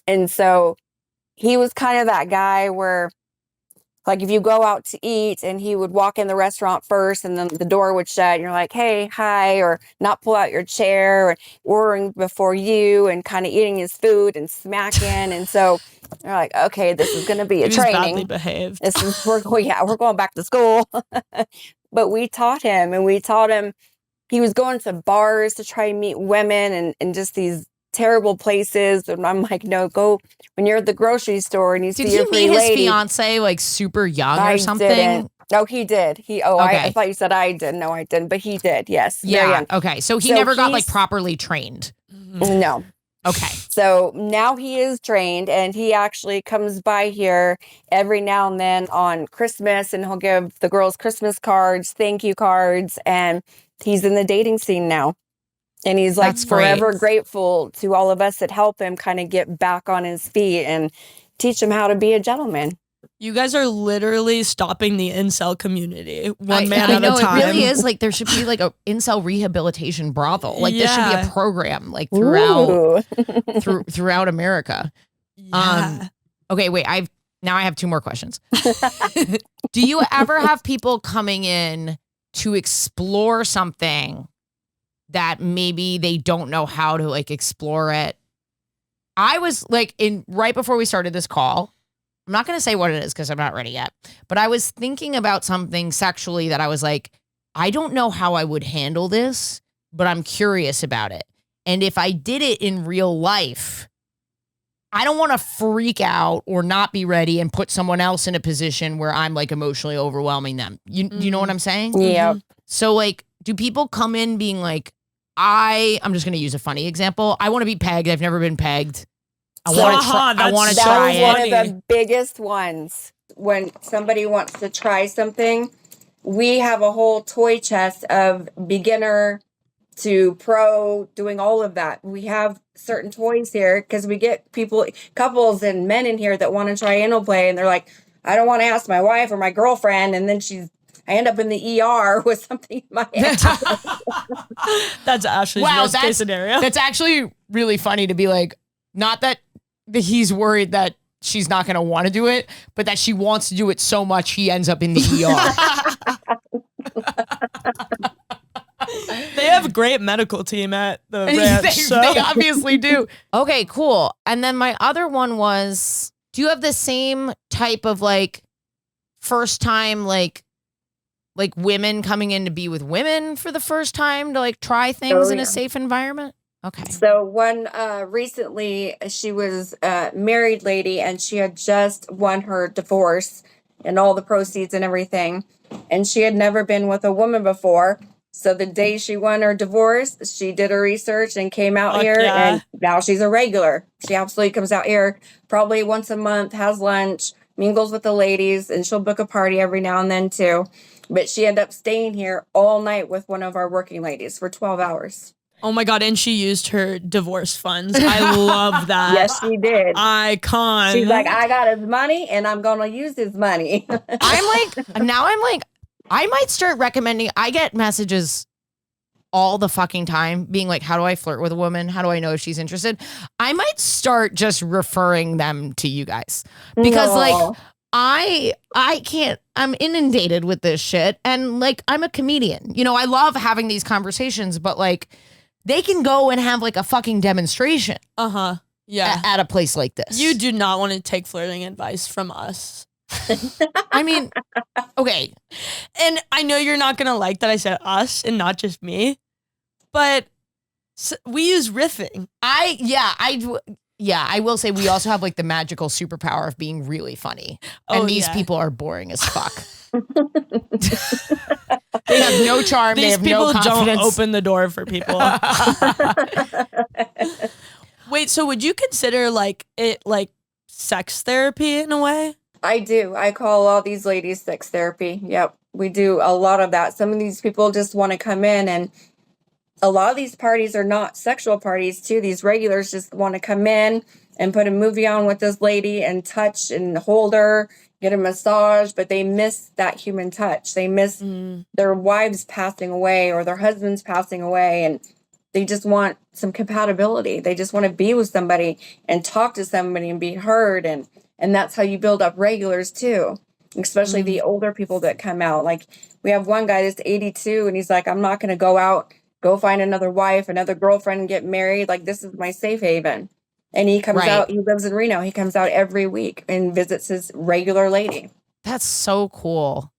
And so he was kind of that guy where, like, if you go out to eat and he would walk in the restaurant first and then the door would shut and you're like, hey, hi, or not pull out your chair, or ordering before you and kind of eating his food and smacking. And so you're like, okay, this is going to be a training. Badly behaved. We're going back to school. But we taught him he was going to bars to try and meet women and just these terrible places. And I'm like, no, go when you're at the grocery store and you see your free lady. Did he meet his fiance like super young or something? Didn't. No, he did. Okay. I thought you said I did. No, I didn't, but he did. Yes. Yeah. Okay. So he never got like properly trained. No. Okay. So now he is trained and he actually comes by here every now and then on Christmas and he'll give the girls Christmas cards, thank you cards, and he's in the dating scene now. And he's like forever grateful to all of us that help him kind of get back on his feet and teach him how to be a gentleman. You guys are literally stopping the incel community one man at a time. It really is. Like there should be like a incel rehabilitation brothel. Like this should be a program like throughout throughout America. Yeah. Okay, wait. I have two more questions. Do you ever have people coming in to explore something that maybe they don't know how to like explore it? I was like right before we started this call, I'm not going to say what it is because I'm not ready yet, but I was thinking about something sexually that I was like, I don't know how I would handle this, but I'm curious about it. And if I did it in real life, I don't want to freak out or not be ready and put someone else in a position where I'm like emotionally overwhelming them. You know what I'm saying? Yeah. So like, do people come in being like, I'm just going to use a funny example. I want to be pegged. I've never been pegged. I want to try it. That was one of the biggest ones. When somebody wants to try something, we have a whole toy chest of beginner to pro, doing all of that. We have certain toys here because we get couples and men in here that want to try anal play, and they're like, I don't want to ask my wife or my girlfriend, and then I end up in the ER with something in my head. That's Ashley's worst case scenario. That's actually really funny to be like, not that he's worried that she's not going to want to do it, but that she wants to do it so much he ends up in the ER. They have a great medical team at the ranch. They obviously do. Okay, cool. And then my other one was, do you have the same type of like first time like women coming in to be with women for the first time to like try things in a safe environment? Okay. So one recently, she was a married lady, and she had just won her divorce and all the proceeds and everything. And she had never been with a woman before. So the day she won her divorce, she did her research and came out here, and now she's a regular. She absolutely comes out here probably once a month, has lunch, mingles with the ladies, and she'll book a party every now and then too. But she ended up staying here all night with one of our working ladies for 12 hours. Oh my God, and she used her divorce funds. I love that. Yes, she did. Icon. She's like, I got his money and I'm going to use his money. I'm like, I might start recommending. I get messages all the fucking time being like, how do I flirt with a woman? How do I know if she's interested? I might start just referring them to you guys because like I can't, I'm inundated with this shit. And like, I'm a comedian, you know, I love having these conversations, but like they can go and have like a fucking demonstration. Yeah. At a place like this. You do not want to take flirting advice from us. I mean, okay. And I know you're not going to like that I said us and not just me, but we use riffing. I will say we also have like the magical superpower of being really funny. And these people are boring as fuck. They have no charm. These they have no confidence. People don't open the door for people. Wait, so would you consider like it like sex therapy in a way? I do. I call all these ladies sex therapy. Yep. We do a lot of that. Some of these people just want to come in, and a lot of these parties are not sexual parties too. These regulars just want to come in and put a movie on with this lady and touch and hold her, get a massage, but they miss that human touch. They miss their wives passing away or their husbands passing away, and they just want some compatibility. They just want to be with somebody and talk to somebody and be heard. And that's how you build up regulars too, especially the older people that come out. Like we have one guy that's 82 and he's like, I'm not going to go out, go find another wife, another girlfriend and get married. Like this is my safe haven. And he comes out, he lives in Reno. He comes out every week and visits his regular lady. That's so cool.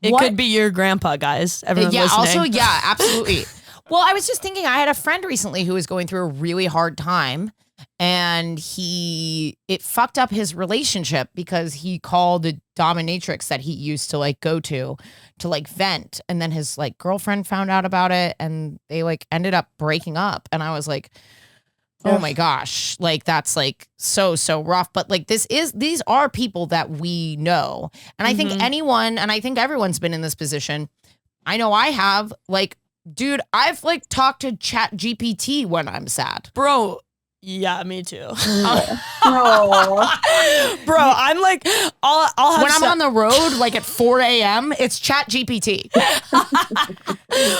It could be your grandpa, guys. Everyone listening. Also, yeah, absolutely. Well, I was just thinking, I had a friend recently who was going through a really hard time, and it fucked up his relationship because he called a dominatrix that he used to like go to like vent, and then his like girlfriend found out about it, and they like ended up breaking up. And I was like, oh my gosh, like that's like so rough. But like these are people that we know, and I think anyone, and I think everyone's been in this position. I know I have, like, dude, I've like talked to Chat GPT when I'm sad. Bro, yeah, me too. No. Bro, I'm like, I'll have when I'm on the road, like at 4 a.m., it's Chat GPT.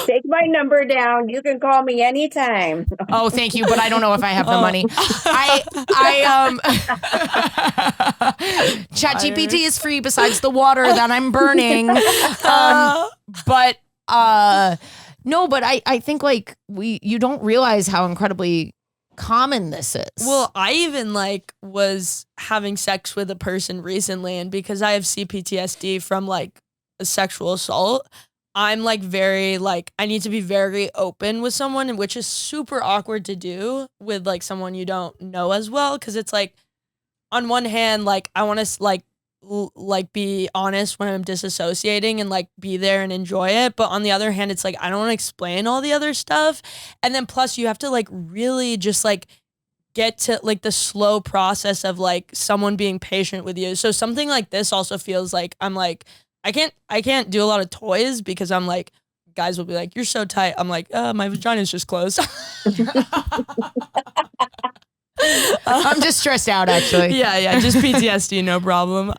Take my number down. You can call me anytime. Oh, thank you, but I don't know if I have the money. Chat GPT is free besides the water that I'm burning. But I think like you don't realize how incredibly common this is. Well, I even like was having sex with a person recently, and because I have CPTSD from like a sexual assault, I'm like very like I need to be very open with someone, which is super awkward to do with like someone you don't know as well, because it's like on one hand like I want to like be honest when I'm disassociating and like be there and enjoy it, but on the other hand it's like I don't want to explain all the other stuff, and then plus you have to like really just like get to like the slow process of like someone being patient with you. So something like this also feels like I'm like I can't do a lot of toys because I'm like guys will be like, you're so tight. I'm like, my vagina's just closed. I'm just stressed out, actually. Yeah, just PTSD, no problem.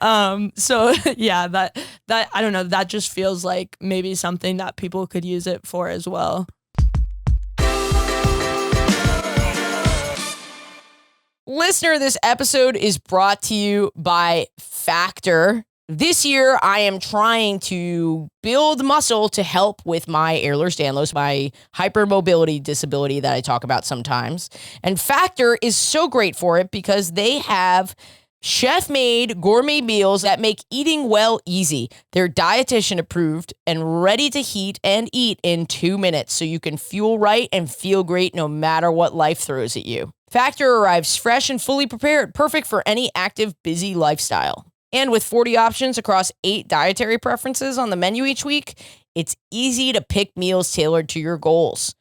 So yeah, that I don't know, that just feels like maybe something that people could use it for as well. Listener, this episode is brought to you by Factor. This year, I am trying to build muscle to help with my Ehlers-Danlos, my hypermobility disability that I talk about sometimes. And Factor is so great for it because they have Chef-made gourmet meals that make eating well easy. They're dietitian approved and ready to heat and eat in 2 minutes so you can fuel right and feel great no matter what life throws at you. Factor arrives fresh and fully prepared, perfect for any active, busy lifestyle. And with 40 options across 8 dietary preferences on the menu each week, it's easy to pick meals tailored to your goals.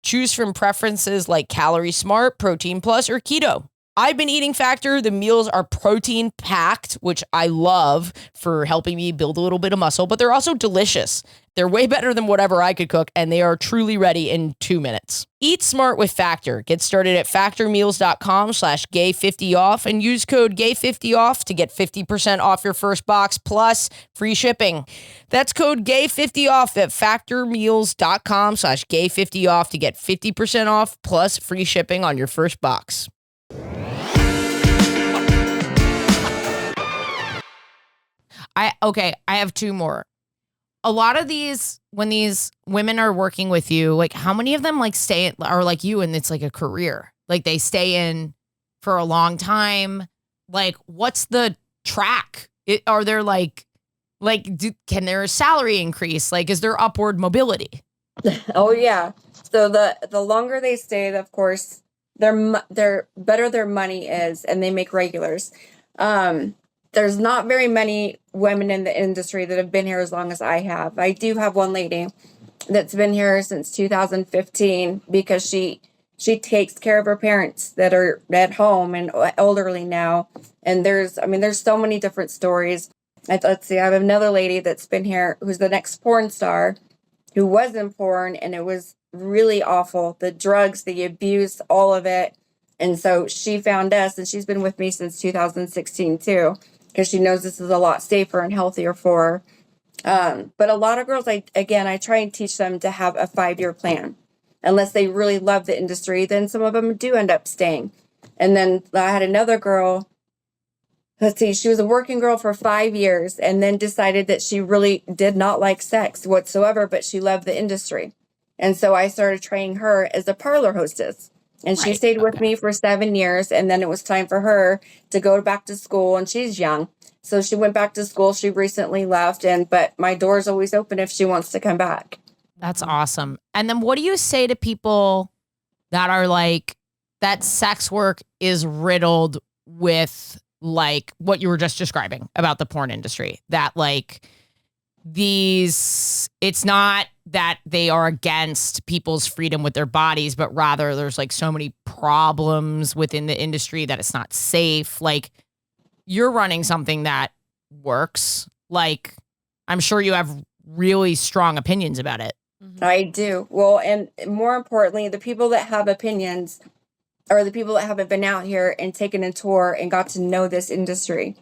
Choose from preferences like Calorie Smart, Protein Plus, or Keto. I've been eating Factor. The meals are protein packed, which I love for helping me build a little bit of muscle, but they're also delicious. They're way better than whatever I could cook, and they are truly ready in 2 minutes. Eat smart with Factor. Get started at factormeals.com/gay50off and use code gay50off to get 50% off your first box plus free shipping. That's code gay50off at factormeals.com/gay50off to get 50% off plus free shipping on your first box. I have 2 more. A lot of these, when these women are working with you, like how many of them like stay are like you and it's like a career? Like they stay in for a long time. Like what's the track? Are there can their salary increase? Like is there upward mobility? Oh yeah. So the longer they stay, of course, they're better their money is, and they make regulars. There's not very many women in the industry that have been here as long as I have. I do have one lady that's been here since 2015 because she takes care of her parents that are at home and elderly now. And there's so many different stories. Let's see, I have another lady that's been here who's the next porn star who was in porn, and it was really awful. The drugs, the abuse, all of it. And so she found us, and she's been with me since 2016 too, because she knows this is a lot safer and healthier for her. But a lot of girls, I try and teach them to have a 5-year plan. Unless they really love the industry, then some of them do end up staying. And then I had another girl, she was a working girl for 5 years and then decided that she really did not like sex whatsoever, but she loved the industry. And so I started training her as a parlor hostess. And she stayed with me for 7 years. And then it was time for her to go back to school. And she's young. So she went back to school. She recently left. But my door's always open if she wants to come back. That's awesome. And then what do you say to people that are like, that sex work is riddled with like what you were just describing about the porn industry? That like it's not that they are against people's freedom with their bodies, but rather there's like so many problems within the industry that it's not safe. Like you're running something that works. Like I'm sure you have really strong opinions about it. I do. Well, and more importantly, the people that have opinions are the people that haven't been out here and taken a tour and got to know this industry.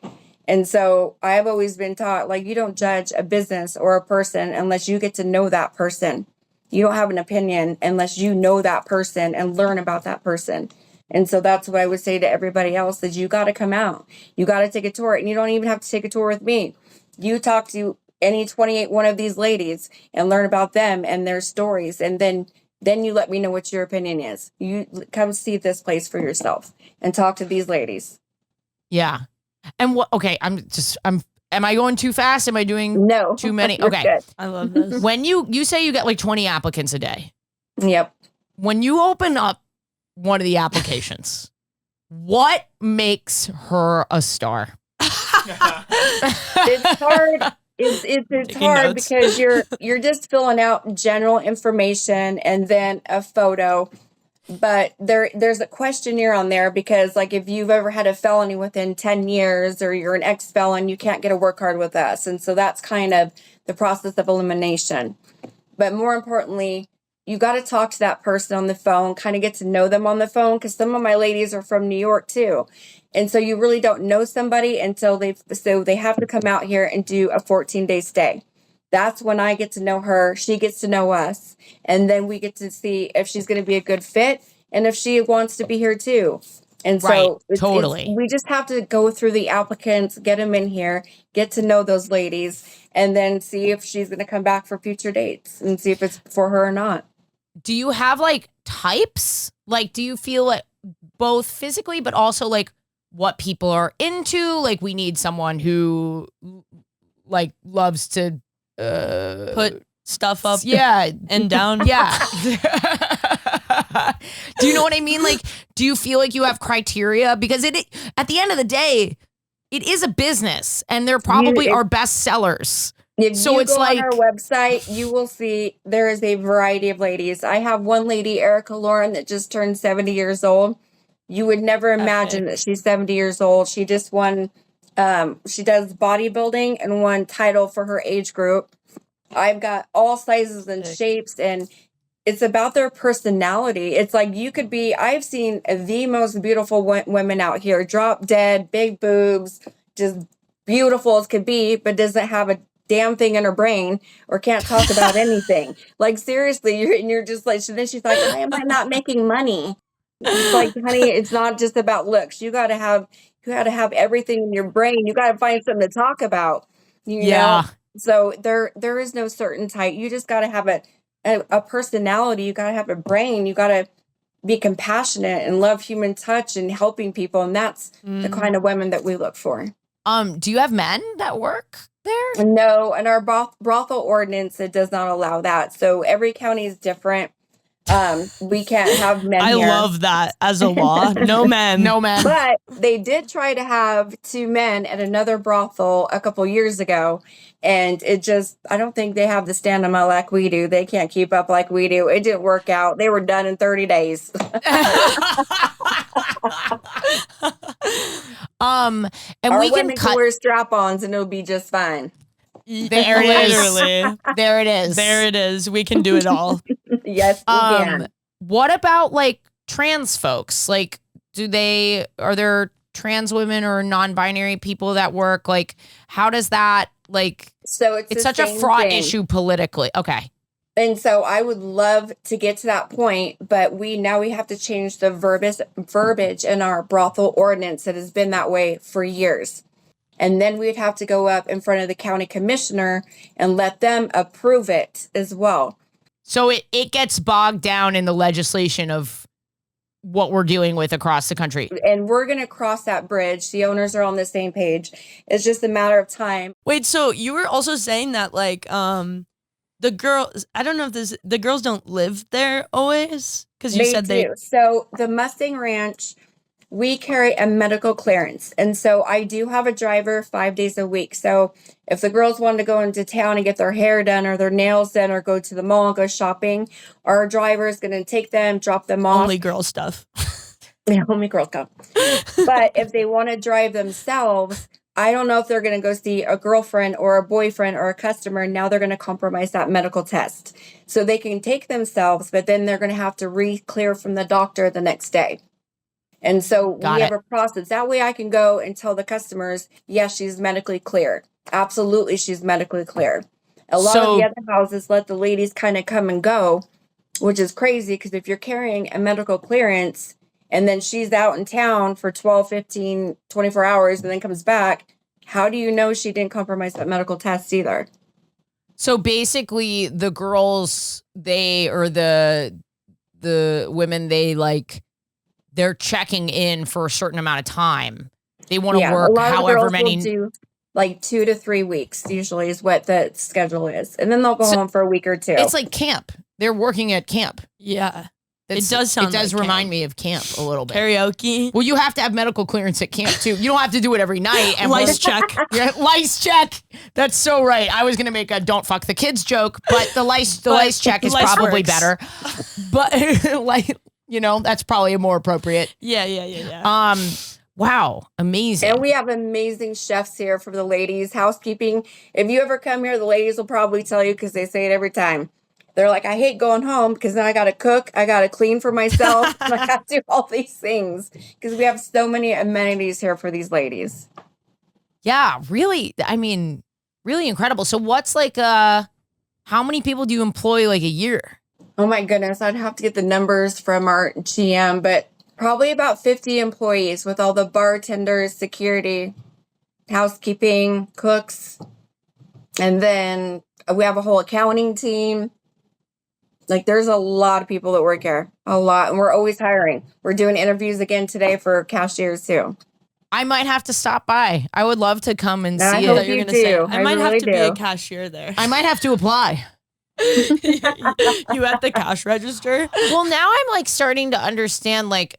And so I've always been taught, like, you don't judge a business or a person unless you get to know that person. You don't have an opinion unless you know that person and learn about that person. And so that's what I would say to everybody else, is you got to come out. You got to take a tour, and you don't even have to take a tour with me. You talk to any 28 one of these ladies and learn about them and their stories. And then you let me know what your opinion is. You come see this place for yourself and talk to these ladies. Yeah. And am I going too fast? Am I doing too many? Okay. Good. I love this. When you say you get like 20 applicants a day. Yep. When you open up one of the applications, what makes her a star? It's hard. It's hard notes. because you're just filling out general information and then a photo. But there's a questionnaire on there because, like, if you've ever had a felony within 10 years or you're an ex-felon, you can't get a work card with us. And so that's kind of the process of elimination. But more importantly, you got to talk to that person on the phone, kind of get to know them on the phone, because some of my ladies are from New York too. And so you really don't know somebody until they have to come out here and do a 14-day stay. That's when I get to know her. She gets to know us. And then we get to see if she's going to be a good fit and if she wants to be here too. And so we just have to go through the applicants, get them in here, get to know those ladies, and then see if she's going to come back for future dates and see if it's for her or not. Do you have like types? Like, do you feel like both physically, but also like what people are into. Like we need someone who like loves to Put stuff up yeah and down. yeah. Do you know what I mean? Like, do you feel like you have criteria? Because it at the end of the day, it is a business and they're probably our best sellers. If So you it's go like on our website, you will see there is a variety of ladies. I have one lady, Erica Lauren, that just turned 70 years old. You would never imagine that she's 70 years old. She just won, she does bodybuilding and won title for her age group. I've got all sizes and shapes, and it's about their personality. It's like you could be, I've seen the most beautiful women out here, drop dead, big boobs, just beautiful as could be, but doesn't have a damn thing in her brain or can't talk about anything. Like seriously, you're just like, so then she's like, why am I not making money? It's like, honey, it's not just about looks. You gotta have everything in your brain. You gotta find something to talk about. You know? So there is no certain type. You just gotta have a personality. You gotta have a brain. You gotta be compassionate and love human touch and helping people. And that's the kind of women that we look for. do you have men that work there? No, and our brothel ordinance, it does not allow that. So every county is different. We can't have men I here. love that as a law. No men. No men. But they did try to have 2 men at another brothel a couple years ago. And it just, I don't think they have the stamina like we do. They can't keep up like we do. It didn't work out. They were done in 30 days. And Our we can women cut. wear strap-ons and it'll be just fine. There it is. Literally. There it is. There it is. We can do it all. Yes, we can. What about like trans folks? Like, are there trans women or non-binary people that work? Like, how does that like? So it's such a fraught issue politically. Okay. And so I would love to get to that point, but we have to change the verbiage in our brothel ordinance that has been that way for years. And then we'd have to go up in front of the county commissioner and let them approve it as well. So it gets bogged down in the legislation of what we're dealing with across the country. And we're going to cross that bridge. The owners are on the same page. It's just a matter of time. Wait, so you were also saying that like the girls, I don't know if the girls don't live there always? Because you said they do. So the Mustang Ranch, we carry a medical clearance. And so I do have a driver 5 days a week. So if the girls want to go into town and get their hair done or their nails done or go to the mall and go shopping, our driver is going to take them, drop them off. Only girl stuff. Yeah, only girl stuff. But if they want to drive themselves, I don't know if they're going to go see a girlfriend or a boyfriend or a customer. Now they're going to compromise that medical test. So they can take themselves, but then they're going to have to re-clear from the doctor the next day. And so we have a process. That way I can go and tell the customers, yes, she's medically cleared. Absolutely, she's medically cleared. A lot of the other houses let the ladies kind of come and go, which is crazy because if you're carrying a medical clearance and then she's out in town for 12, 15, 24 hours and then comes back, how do you know she didn't compromise that medical test either? So basically the girls, the women, they're checking in for a certain amount of time. They want to work however many. Do like 2 to 3 weeks usually is what the schedule is. And then they'll go home for a week or two. It's like camp. They're working at camp. Yeah. It does remind me of camp a little bit. Karaoke. Well, you have to have medical clearance at camp too. You don't have to do it every night. And lice check. Yeah, lice check. That's so right. I was gonna make a "don't fuck the kids" joke, but the lice check is probably better. But that's probably a more appropriate. Yeah. Wow, amazing. And we have amazing chefs here for the ladies. Housekeeping. If you ever come here, the ladies will probably tell you because they say it every time. They're like, I hate going home because then I got to cook, I got to clean for myself, and I got to do all these things because we have so many amenities here for these ladies. Yeah, really. I mean, really incredible. So what's like, how many people do you employ like a year? Oh my goodness. I'd have to get the numbers from our GM, but probably about 50 employees with all the bartenders, security, housekeeping, cooks. And then we have a whole accounting team. Like there's a lot of people that work here, a lot. And we're always hiring. We're doing interviews again today for cashiers too. I might have to stop by. I would love to come and I see hope it. you You're gonna do. say, I I might really have to be a do. cashier there. I might have to apply. You at the cash register? Well, now I'm like starting to understand like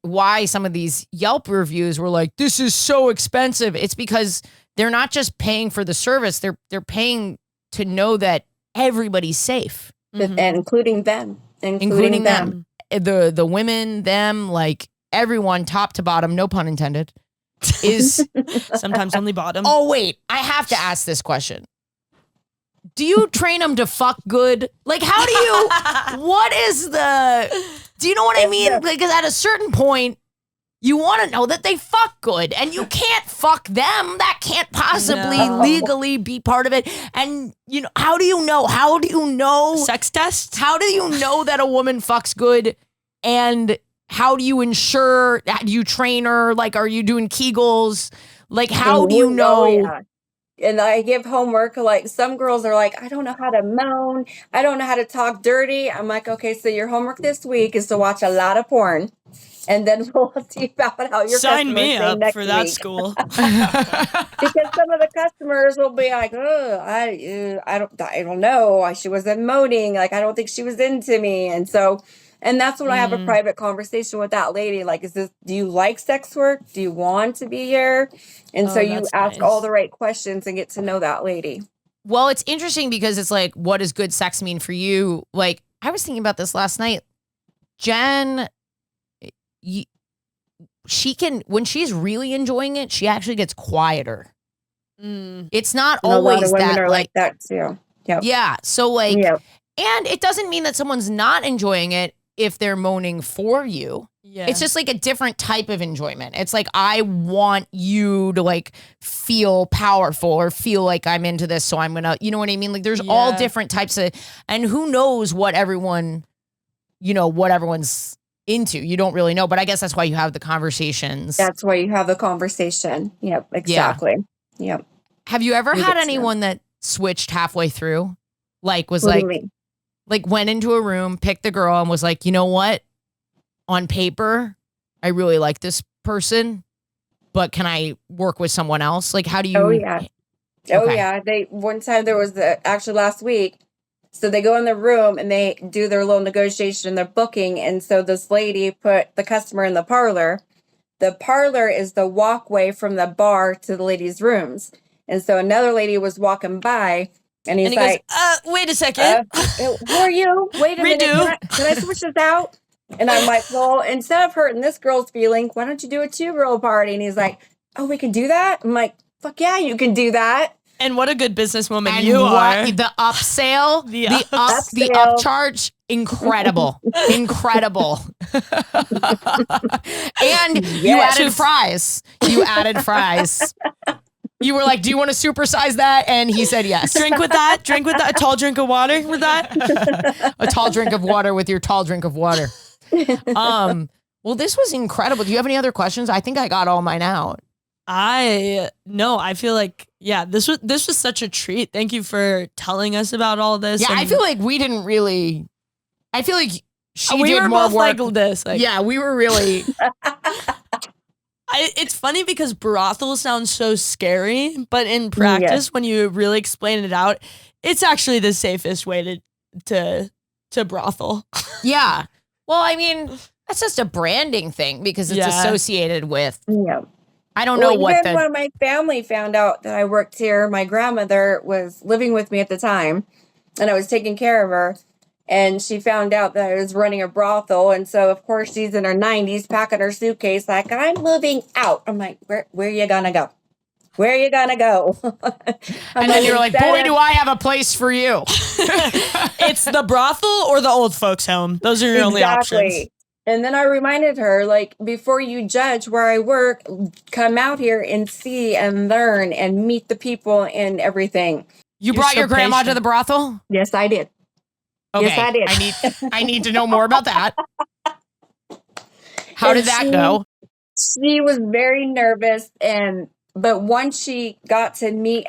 why some of these Yelp reviews were like, this is so expensive. It's because they're not just paying for the service, they're paying to know that everybody's safe. And including them. Including them. The women, them, like everyone, top to bottom, no pun intended, is Sometimes only bottom. Oh, wait, I have to ask this question. Do you train them to fuck good? Like, how do you, do you know what I mean? Because at a certain point, you want to know that they fuck good and you can't fuck them. That can't possibly legally be part of it. And, you know, how do you know? Sex test? How do you know that a woman fucks good? And how do you ensure, do you train her? Like, are you doing Kegels? Like, how do you know? Oh, yeah. And I give homework, like some girls are like, I don't know how to moan. I don't know how to talk dirty. I'm like, okay, so your homework this week is to watch a lot of porn. And then we'll see about how your Sign customers me say up next for that week. school. Because some of the customers will be like, oh, I don't know. She wasn't moaning. Like, I don't think she was into me. And that's when I have a private conversation with that lady. Like, do you like sex work? Do you want to be here? And so you ask all the right questions and get to know that lady. Well, it's interesting because it's like, what does good sex mean for you? Like, I was thinking about this last night. Jen, she can, when she's really enjoying it, she actually gets quieter. It's not And always a lot of women that are like that too. Yep. Yeah. So like, Yep. and it doesn't mean that someone's not enjoying it if they're moaning for you. Yeah. It's just like a different type of enjoyment. It's like, I want you to like feel powerful or feel like I'm into this. So I'm going to, you know what I mean? Like there's all different types of, and who knows what everyone's into. You don't really know, but I guess that's why you have the conversations. That's why you have the conversation. Yep. Exactly. Yep. Have you ever You had get to anyone that switched halfway through? Like was What do like, you mean? like went into a room, picked the girl and was like, you know what? On paper, I really like this person, but can I work with someone else? Like, how do you? Oh, yeah. Oh, Okay. yeah. One time there was actually last week. So they go in the room and they do their little negotiation, their booking. And so this lady put the customer in the parlor. The parlor is the walkway from the bar to the ladies' rooms. And so another lady was walking by and he goes, wait a second. who are you? Wait a minute. Can I switch this out? And I'm like, well, instead of hurting this girl's feeling, why don't you do a 2-girl party? And he's like, oh, we can do that? I'm like, fuck yeah, you can do that. And what a good businesswoman And you what, are. The upsell, the upsell. upcharge, incredible, incredible. And you added fries. You added fries. You were like, do you want to supersize that? And he said yes. Drink with that. A tall drink of water with that. A tall drink of water with your tall drink of water. Well, this was incredible. Do you have any other questions? I think I got all mine out. I feel like, this was such a treat. Thank you for telling us about all this. Yeah, I feel like we didn't really, I feel like we did were more both work. like this. Like, Yeah, we were really. It's funny because brothel sounds so scary, but in practice, when you really explain it out, it's actually the safest way to brothel. Yeah. Well, I mean, that's just a branding thing because it's associated with. Yeah. I don't know what even when my family found out that I worked here, my grandmother was living with me at the time and I was taking care of her. And she found out that I was running a brothel. And so, of course, she's in her 90s packing her suitcase like, I'm moving out. I'm like, where are you going to go? Where are you going to go? And then you're like, boy, do I have a place for you. It's the brothel or the old folks home. Those are your only options. And then I reminded her, like, before you judge where I work, come out here and see and learn and meet the people and everything. You brought your grandma to the brothel? Yes, I did. Okay. Yes, I did. I need to know more about that. How did that go? She was very nervous, but once she got to meet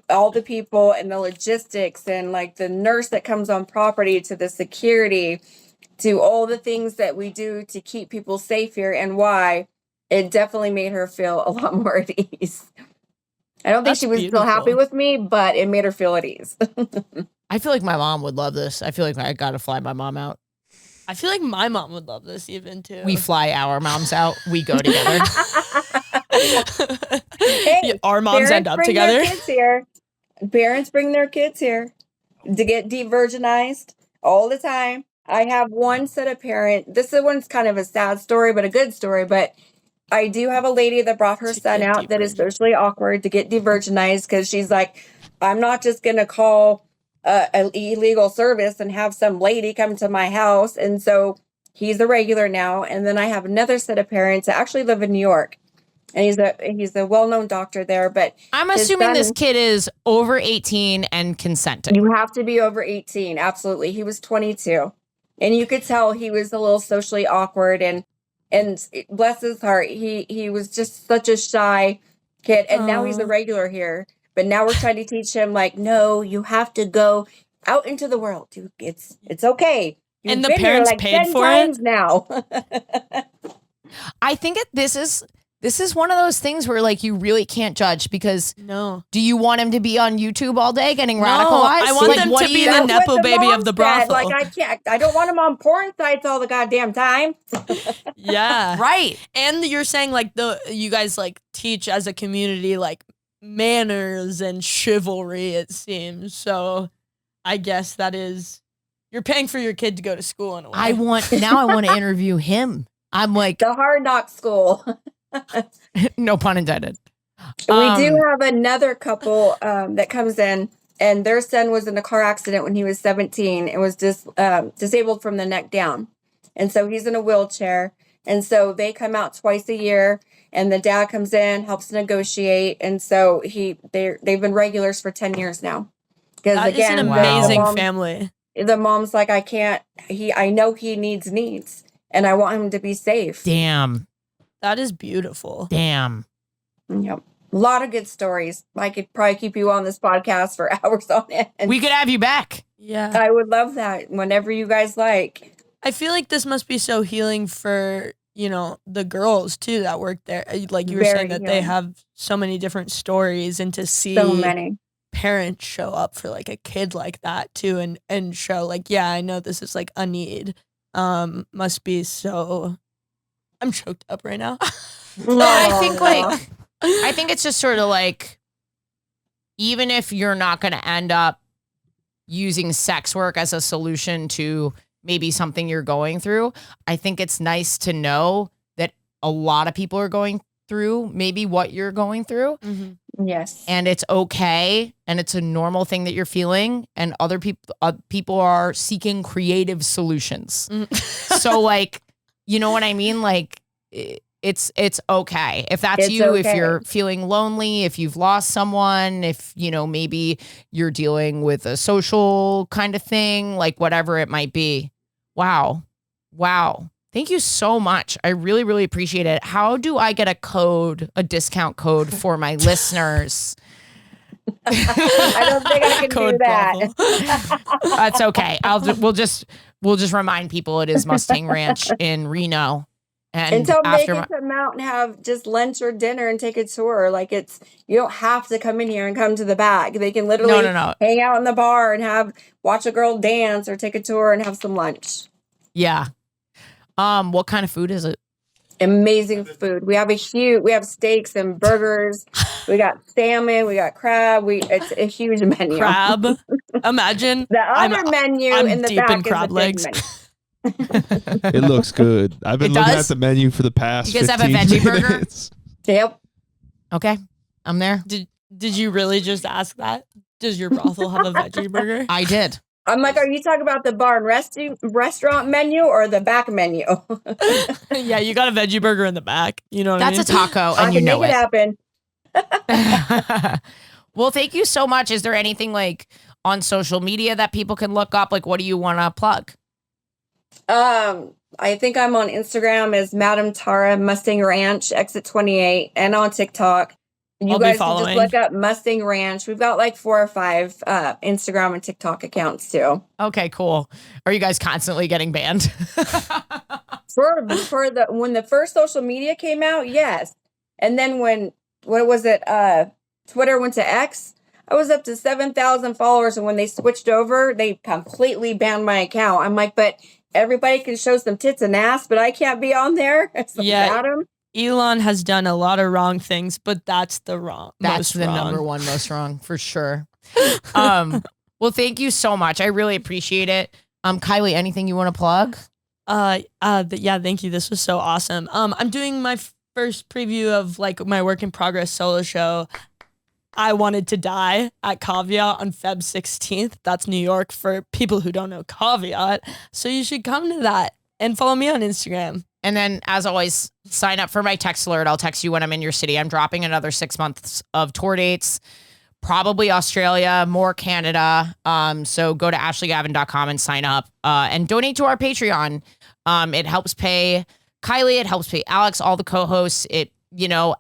all the people and the logistics and like the nurse that comes on property to the security to all the things that we do to keep people safe here and why, it definitely made her feel a lot more at ease. I don't think That's she was beautiful. still happy with me, but it made her feel at ease. I feel like my mom would love this. I feel like I got to fly my mom out. I feel like my mom would love this even too. We fly our moms out. We go together. Hey, Our moms end up bring together. Their kids here. Parents bring their kids here to get de-virginized all the time. I have one set of parents. This one's kind of a sad story, but a good story. But I do have a lady that brought her To son get out that is de-virgin. socially awkward to get de-virginized because she's like, I'm not just going to call an illegal service and have some lady come to my house. And so he's a regular now. And then I have another set of parents that actually live in New York. And he's a well-known doctor there. But I'm his assuming this son- kid is over 18 and consenting. You have to be over 18. Absolutely. He was 22. And you could tell he was a little socially awkward and bless his heart, he was just such a shy kid. And now he's a Aw. regular here. But now we're trying to teach him like, no, you have to go out into the world. It's okay. You've And the been here parents like paid 10 for it? times now. I think this is one of those things where like you really can't judge because No. do you want him to be on YouTube all day getting No, radicalized? I want Like, them what to do be you- the That's nepo what baby mom of the said. brothel. Like I don't want him on porn sites all the goddamn time. Yeah. right. And you're saying like you guys like teach as a community like manners and chivalry, it seems. So I guess that is you're paying for your kid to go to school in a way. I want to interview him. I'm like, The hard knock school. no pun intended. We do have another couple that comes in, and their son was in a car accident when he was 17 and was disabled from the neck down. And so he's in a wheelchair. And so they come out twice a year, and the dad comes in, helps negotiate. And so they've been regulars for 10 years now. Because That is again, an Wow. amazing the mom- family. the mom's like, I know he needs, and I want him to be safe. Damn. That is beautiful. Damn. Yep. A lot of good stories. I could probably keep you on this podcast for hours on end. We could have you back. Yeah. I would love that whenever you guys like. I feel like this must be so healing for, the girls too that work there. Like you were Very saying that they healing. have so many different stories and to see So many. parents show up for like a kid like that too and show like, yeah, I know this is like a need. Must be so I'm choked up right now. I think it's just sort of like, even if you're not going to end up using sex work as a solution to maybe something you're going through, I think it's nice to know that a lot of people are going through maybe what you're going through, Yes. and it's okay, and it's a normal thing that you're feeling, and other people are seeking creative solutions. So like, you know what I mean? Like, it's okay. If that's It's you, if okay. you're feeling lonely, if you've lost someone, if, maybe you're dealing with a social kind of thing, like whatever it might be. Wow. Thank you so much. I really, really appreciate it. How do I get a discount code for my listeners? I don't think I can do Code that. brothel. That's okay. We'll just remind people it is Mustang Ranch in Reno. And Until they after can come out and have just lunch or dinner and take a tour. Like you don't have to come in here and come to the back. They can literally No. hang out in the bar and watch a girl dance or take a tour and have some lunch. Yeah. What kind of food is it? Amazing food. We have steaks and burgers. We got salmon. We got crab. It's a huge menu. Crab. Imagine. The other menu I'm in the deep back in is crab the legs. big menu. It looks good. I've been It looking does? at the menu for the past You guys have a 15 veggie burger? minutes. Yep. Okay. I'm there. Did you really just ask that? Does your brothel have a veggie burger? I did. I'm like, are you talking about the bar and restaurant menu or the back menu? Yeah, you got a veggie burger in the back. You know what I mean? That's a taco, I and you can know make it happen. Well, thank you so much. Is there anything like on social media that people can look up? Like, what do you want to plug? I think I'm on Instagram as Madam Tara Mustang Ranch Exit 28 and on TikTok. You I'll be guys can following. just look up Mustang Ranch. We've got like 4 or 5 Instagram and TikTok accounts too. Okay, cool. Are you guys constantly getting banned? For the when the first social media came out, yes. And then when what was it? Twitter went to X. I was up to 7,000 followers, and when they switched over, they completely banned my account. I'm like, but everybody can show some tits and ass, but I can't be on there. Yeah, Elon has done a lot of wrong things, but that's the number one most wrong for sure. Well, thank you so much. I really appreciate it. KYLIE, anything you want to plug? Yeah, thank you. This was so awesome. I'm doing my first preview of like my work in progress solo show, I Wanted to Die, at Caveat on Feb 16th. That's New York for people who don't know Caveat. So you should come to that and follow me on Instagram. And then, as always, sign up for my text alert. I'll text you when I'm in your city. I'm dropping another 6 months of tour dates, probably Australia, more Canada. So go to ashleygavin.com and sign up and donate to our Patreon. It helps pay KYLIE. It helps pay Alex, all the co-hosts.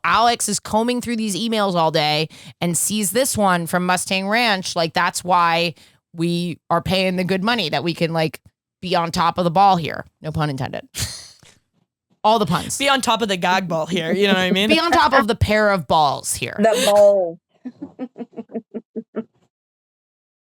Alex is combing through these emails all day and sees this one from Mustang Ranch. Like, that's why we are paying the good money, that we can like be on top of the ball here. No pun intended. All the puns. Be on top of the gag ball here. You know what I mean? Be on top of the pair of balls here. The ball.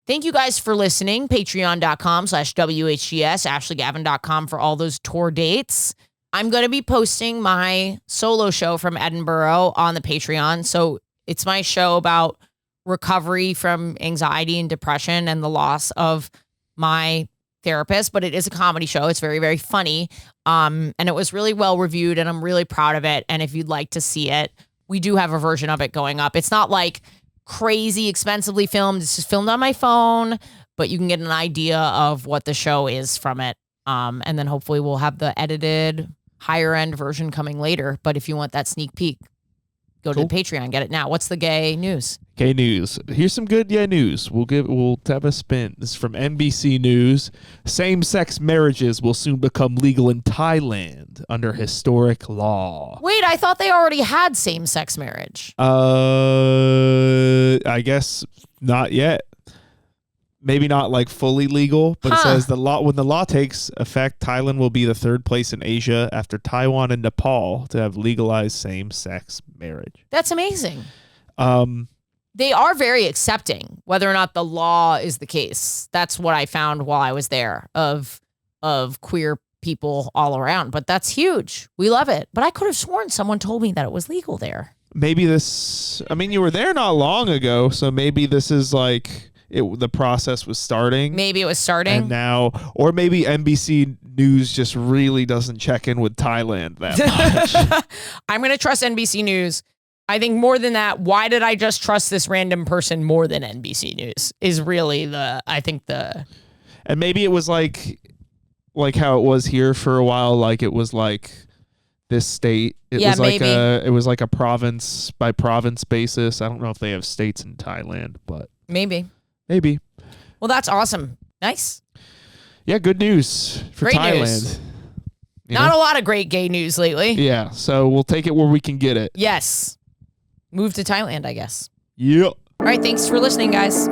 Thank you guys for listening. Patreon.com/WHGS, ashleygavin.com for all those tour dates. I'm going to be posting my solo show from Edinburgh on the Patreon. So it's my show about recovery from anxiety and depression and the loss of my therapist, but it is a comedy show. It's very, very funny. And it was really well reviewed, and I'm really proud of it. And if you'd like to see it, we do have a version of it going up. It's not like crazy expensively filmed. It's just filmed on my phone, but you can get an idea of what the show is from it. And then hopefully we'll have the edited higher end version coming later. But if you want that sneak peek, go to the Patreon, get it now. What's the gay news? Gay news. Here's some good news. We'll have a spin. This is from NBC News. Same-sex marriages will soon become legal in Thailand under historic law. Wait, I thought they already had same-sex marriage. I guess not yet. Maybe not like fully legal, but it says when the law takes effect, Thailand will be the third place in Asia after Taiwan and Nepal to have legalized same-sex marriage. That's amazing. They are very accepting, whether or not the law is the case. That's what I found while I was there, of queer people all around. But that's huge. We love it. But I could have sworn someone told me that it was legal there. Maybe you were there not long ago, so maybe this is like the process was starting. Maybe it was starting. And now, or maybe NBC News just really doesn't check in with Thailand that much. I'm going to trust NBC News. I think more than that, why did I just trust this random person more than NBC News is really and maybe it was like how it was here for a while. Like it was like this state. It was like a province by province basis. I don't know if they have states in Thailand, but maybe. Well, that's awesome. Nice. Yeah. Good news for great Thailand. News. Not a lot of great gay news lately. Yeah. So we'll take it where we can get it. Yes. Move to Thailand, I guess. Yep. All right. Thanks for listening, guys.